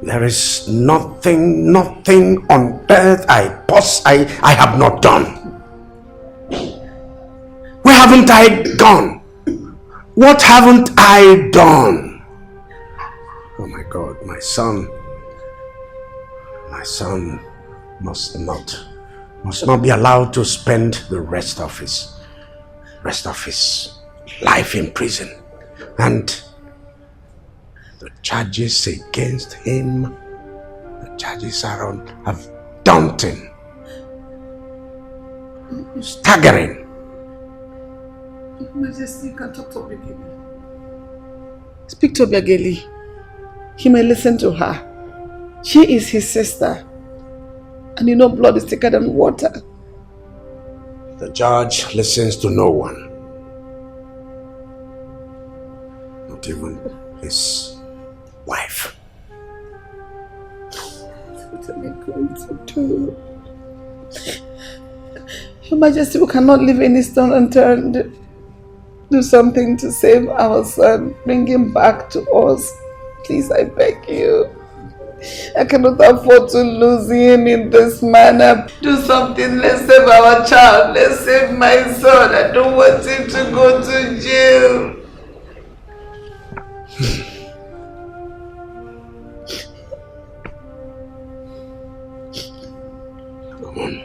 There is nothing on earth I have not done. Where haven't I gone? What haven't I done? Oh my God, my son must not be allowed to spend the rest of his life in prison. And the charges against him, the charges are daunting, staggering.
Majesty, you can talk to Obiageli. Speak to Obiageli. He may listen to her. She is his sister. And you know blood is thicker than water.
The judge listens to no one. Not even his wife.
What am I going to do? Your Majesty, we cannot leave any stone unturned. Do something to save our son. Bring him back to us. Please, I beg you. I cannot afford to lose him in this manner. Do something. Let's save our child. Let's save my son. I don't want him to go to jail.
Come on.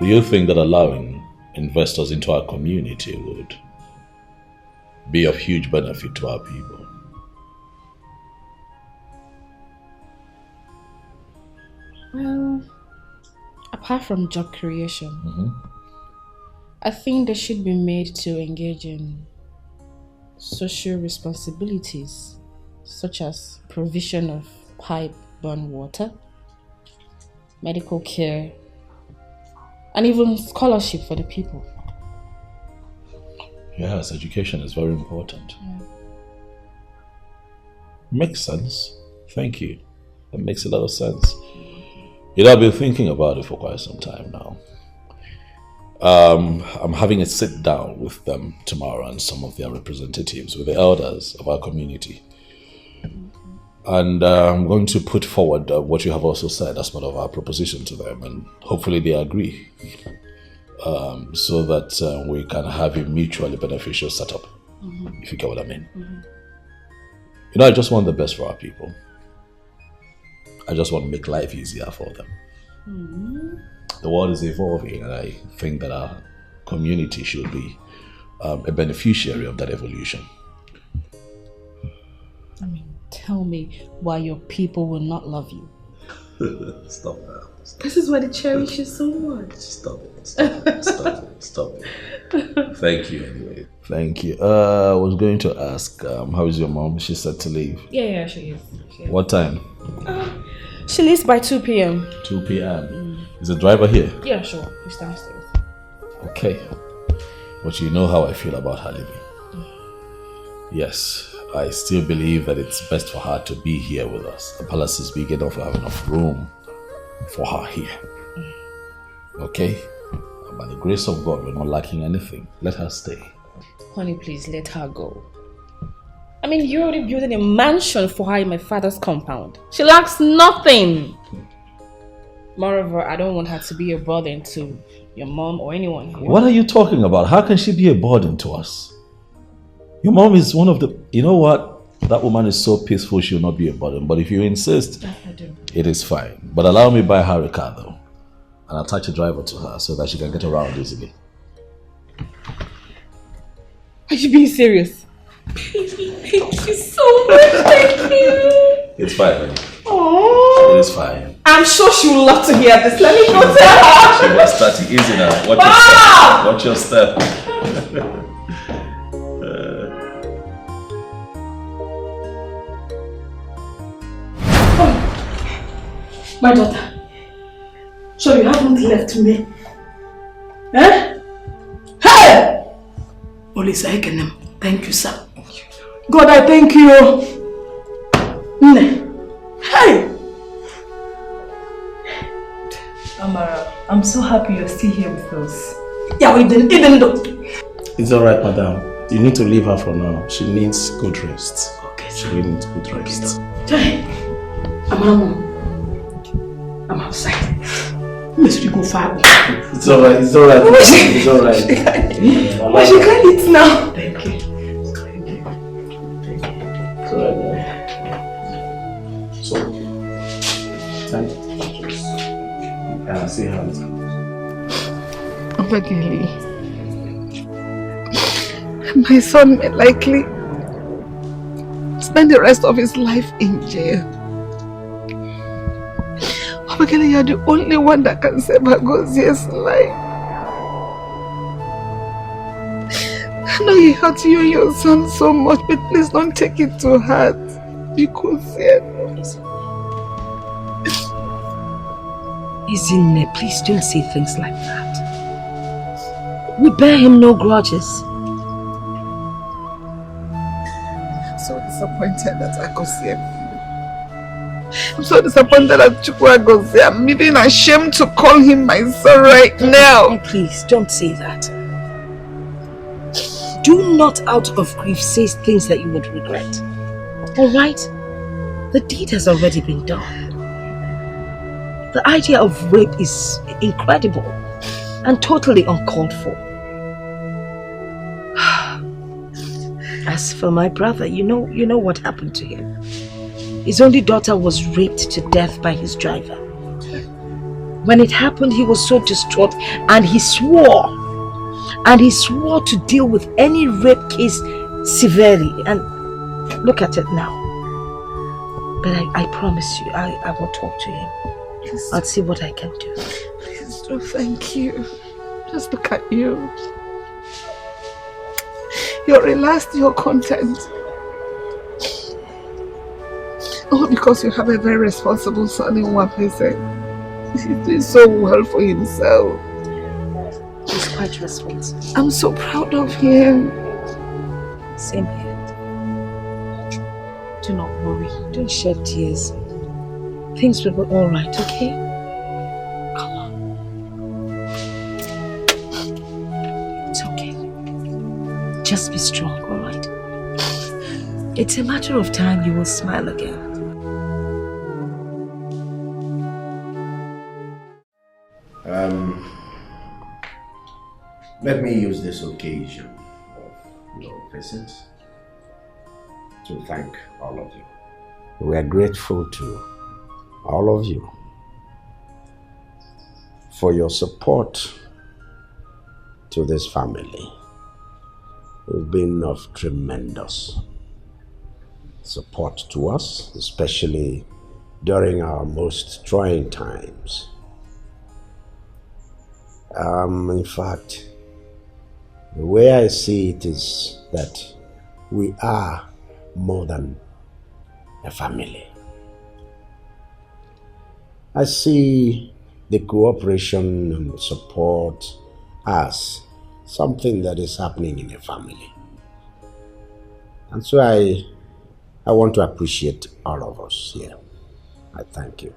Do you think that allowing investors into our community would be of huge benefit to our people?
Well, apart from job creation, I think they should be made to engage in social responsibilities such as provision of pipe-borne water, medical care, and even scholarship for the people.
Yes, education is very important.
Yeah.
Makes sense. Thank you. That makes a lot of sense. You know, I've been thinking about it for quite some time now. I'm having a sit down with them tomorrow and some of their representatives, with the elders of our community. And I'm going to put forward what you have also said as part of our proposition to them, and hopefully they agree, so that we can have a mutually beneficial setup, if you get what I mean. You know, I just want the best for our people. I just want to make life easier for them. The world is evolving, and I think that our community should be a beneficiary of that evolution.
I mean, tell me why your people will not love you.
Stop that.
This is why they cherish you so much.
Stop it. Stop it. Thank you anyway. Thank you. I was going to ask, how is your mom? She said to leave.
Yeah, she is.
What time?
She leaves by 2 p.m.
2 p.m. Is the driver here?
Yeah, sure. He's downstairs.
Okay. But you know how I feel about her leaving. Yes, I still believe that it's best for her to be here with us. The palace is big enough, we have enough room for her here. Okay? By the grace of God, we're not lacking anything. Let her stay.
Honey, please let her go. I mean, you're already building a mansion for her in my father's compound. She lacks nothing. Moreover, I don't want her to be a burden to your mom or anyone here.
What are you talking about? How can she be a burden to us? Your mom is one of the... You know what? That woman is so peaceful, she'll not be a burden. But if you insist,
I do.
It is fine. But allow me buy her a car though. And I'll attach a driver to her so that she can get around easily.
Are you being serious? Baby, thank you so much. Thank you.
It's fine, honey.
Aww.
It is fine.
I'm sure she would love to hear this. Let me go tell her.
She was starting easy now. Watch your step.
My daughter. So you haven't left me. Eh? Hey! Olisa Ekenem. Thank you, sir. God, I thank you. Hey!
Amara, I'm so happy you're still here with us.
Yeah, even though.
It's alright, madam. You need to leave her for now. She needs good rest.
Okay,
she really needs good rest.
Hey! Amara, I'm outside. Let's go far.
It's alright, it's alright. It's alright.
But she can't eat now. Thank you.
It's alright now. So, time to see how it goes.
Obageli, my son may likely spend the rest of his life in jail. Obageli, you're the only one that can save Agozie's life. I know he hurt you and your son so much, but please don't take it to heart. Because
Izine, please don't say things like that. We bear him no grudges.
I'm so disappointed that Agozie. I'm so disappointed at Chukwu Agozie. I'm even ashamed to call him my son right now.
Oh, please, don't say that. Do not out of grief say things that you would regret. Alright? The deed has already been done. The idea of rape is incredible and totally uncalled for. As for my brother, you know what happened to him. His only daughter was raped to death by his driver. When it happened, he was so distraught and he swore to deal with any rape case severely. And look at it now. But I promise you, I will talk to him. I'll see what I can do.
Please do, thank you. Just look at you. You're relaxed, you're content. All because you have a very responsible son in Wapese. He's doing so well for himself.
He's quite responsible.
I'm so proud of him.
Same here. Do not worry. Don't shed tears. Things will be alright, okay? Come on. It's okay. Just be strong, alright? It's a matter of time you will smile again.
Let me use this occasion of your visit to thank all of you. We are grateful to all of you for your support to this family. You've been of tremendous support to us, especially during our most trying times. In fact, the way I see it is that we are more than a family. I see the cooperation and support as something that is happening in a family. And so I want to appreciate all of us here. I thank you.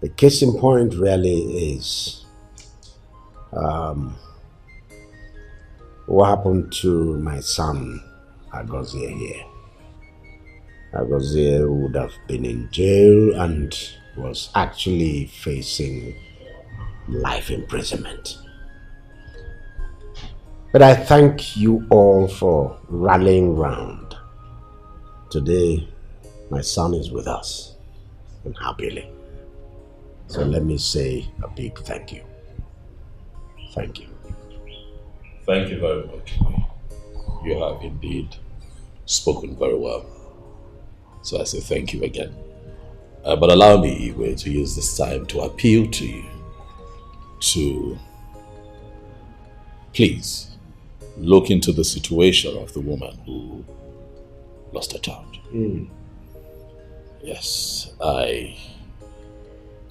The case in point really is what happened to my son, Agozie here. Agozie would have been in jail and was actually facing life imprisonment. But I thank you all for rallying round. Today, my son is with us, and happily. So let me say a big thank you. Thank you.
Thank you very much. You have indeed spoken very well. So I say thank you again. But allow me, Igwe, to use this time to appeal to you to please look into the situation of the woman who lost her child. Yes, I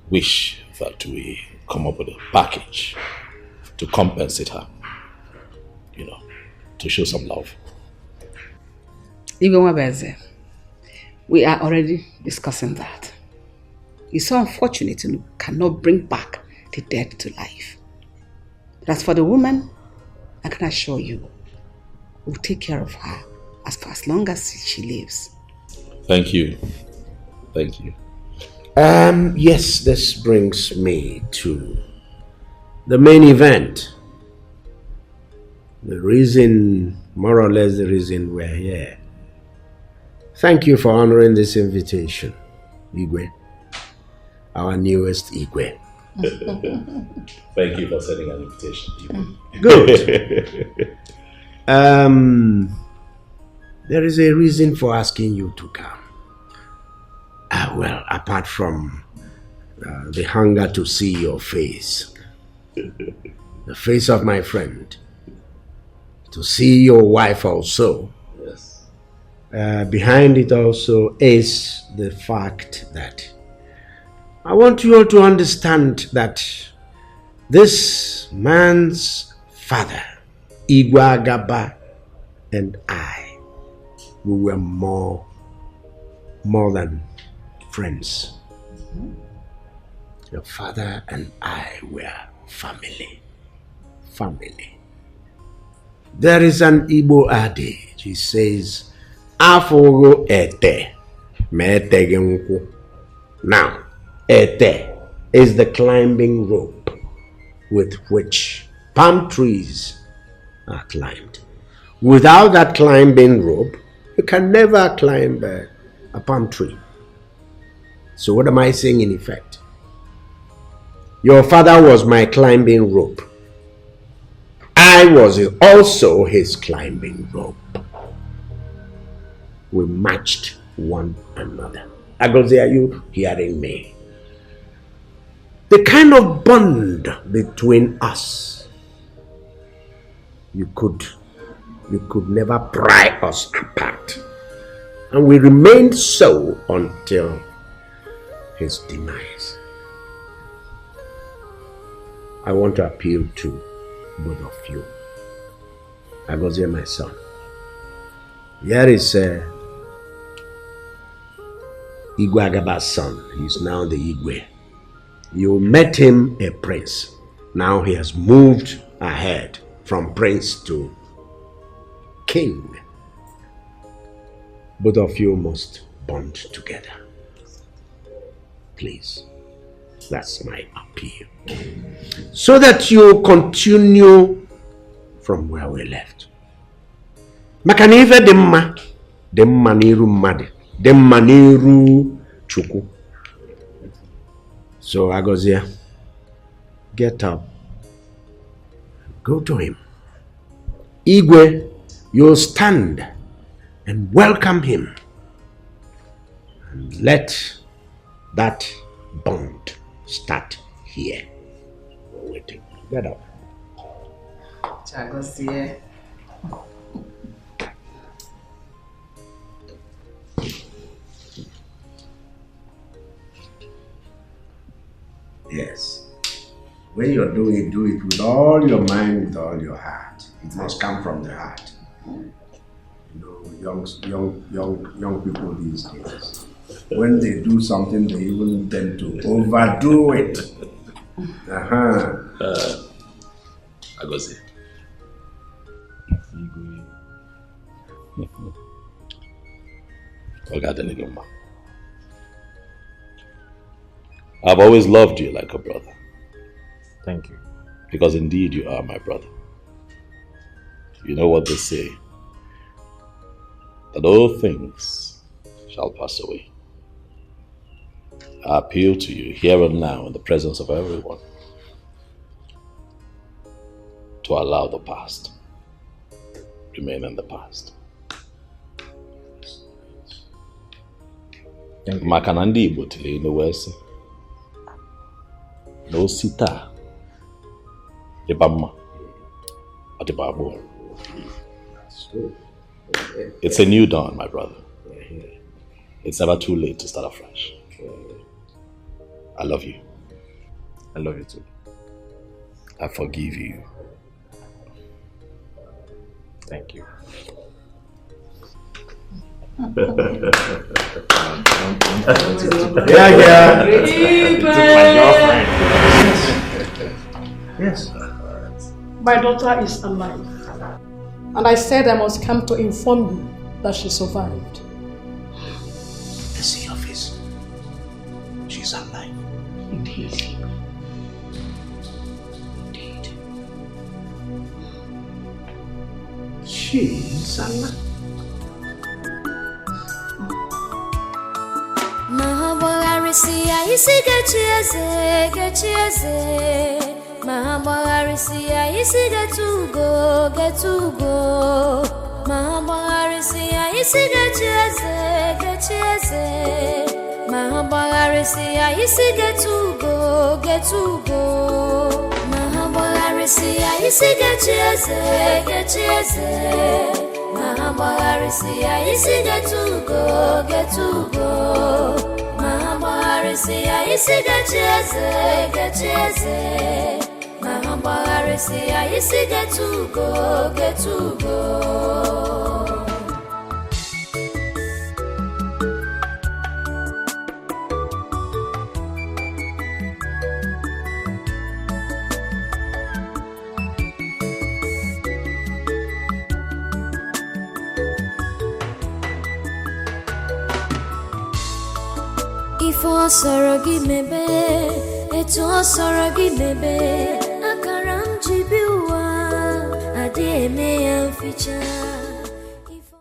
wish that we come up with a package to compensate her, to show some love.
Even we are already discussing that. It's so unfortunate you cannot bring back the dead to life. But as for the woman, I can assure you, we'll take care of her for as long as she lives.
Thank you. Thank you.
Yes, this brings me to the main event. The reason, more or less the reason we're here. Thank you for honoring this invitation, Igwe, our newest Igwe.
Thank you for sending an invitation, Igwe.
Good. There is a reason for asking you to come. Well, apart from the hunger to see your face, the face of my friend, to see your wife also.
Yes.
Behind it also is the fact that I want you all to understand that this man's father, Igwe Agaba, and I, we were more than friends. Your father and I were family. Family. There is an Igbo adage. He says, Afogo ete, metegenku. Now, ete is the climbing rope with which palm trees are climbed. Without that climbing rope, you can never climb a palm tree. So what am I saying in effect? Your father was my climbing rope. I was also his climbing rope. We matched one another. Agozie, are you hearing me? The kind of bond between us, you could never pry us apart. And we remained so until his demise. I want to appeal to both of you. Agozie, my son. Here is Igwe Agaba's son. He's now the Igwe. You met him a prince. Now he has moved ahead from prince to king. Both of you must bond together. Please. That's my appeal. So that you continue from where we left. Makanive demma niru mmadu, demma niru chukwu. So Agozie, get up. Go to him. Igwe, you'll stand and welcome him. Let that bond start here. We're waiting. Get up.
Chagosie.
Yes. When you're doing it, do it with all your mind, with all your heart. It must come from the heart. You know, young people these days, when they do something, they even tend to overdo it.
I go see. I've always loved you like a brother.
Thank you.
Because indeed you are my brother. You know what they say, that all things shall pass away. I appeal to you here and now in the presence of everyone to allow the past remain in the past. Makanandi Ibotile in the West. No sita. Ibama. Adibabo. It's a new dawn, my brother. It's never too late to start afresh. I love you.
I love you too.
I forgive you.
Thank you.
Yeah.
Yes. My daughter is alive. And I said I must come to inform you that she survived.
I see your face. She's alive.
Indeed.
She's alive.
Mahabarisia isi gechieze Mahabarisia isi getugo Mahabarisia isi gechieze Mahabarisia isi getugo Mahabarisia isi gechieze Mahabarisia isi getugo Mahabarisia isi gechieze Mahabarisia isi getugo Ifo sorogi mebe, eto sorogi mebe, akaram jibiwa, adi eme ya ficha.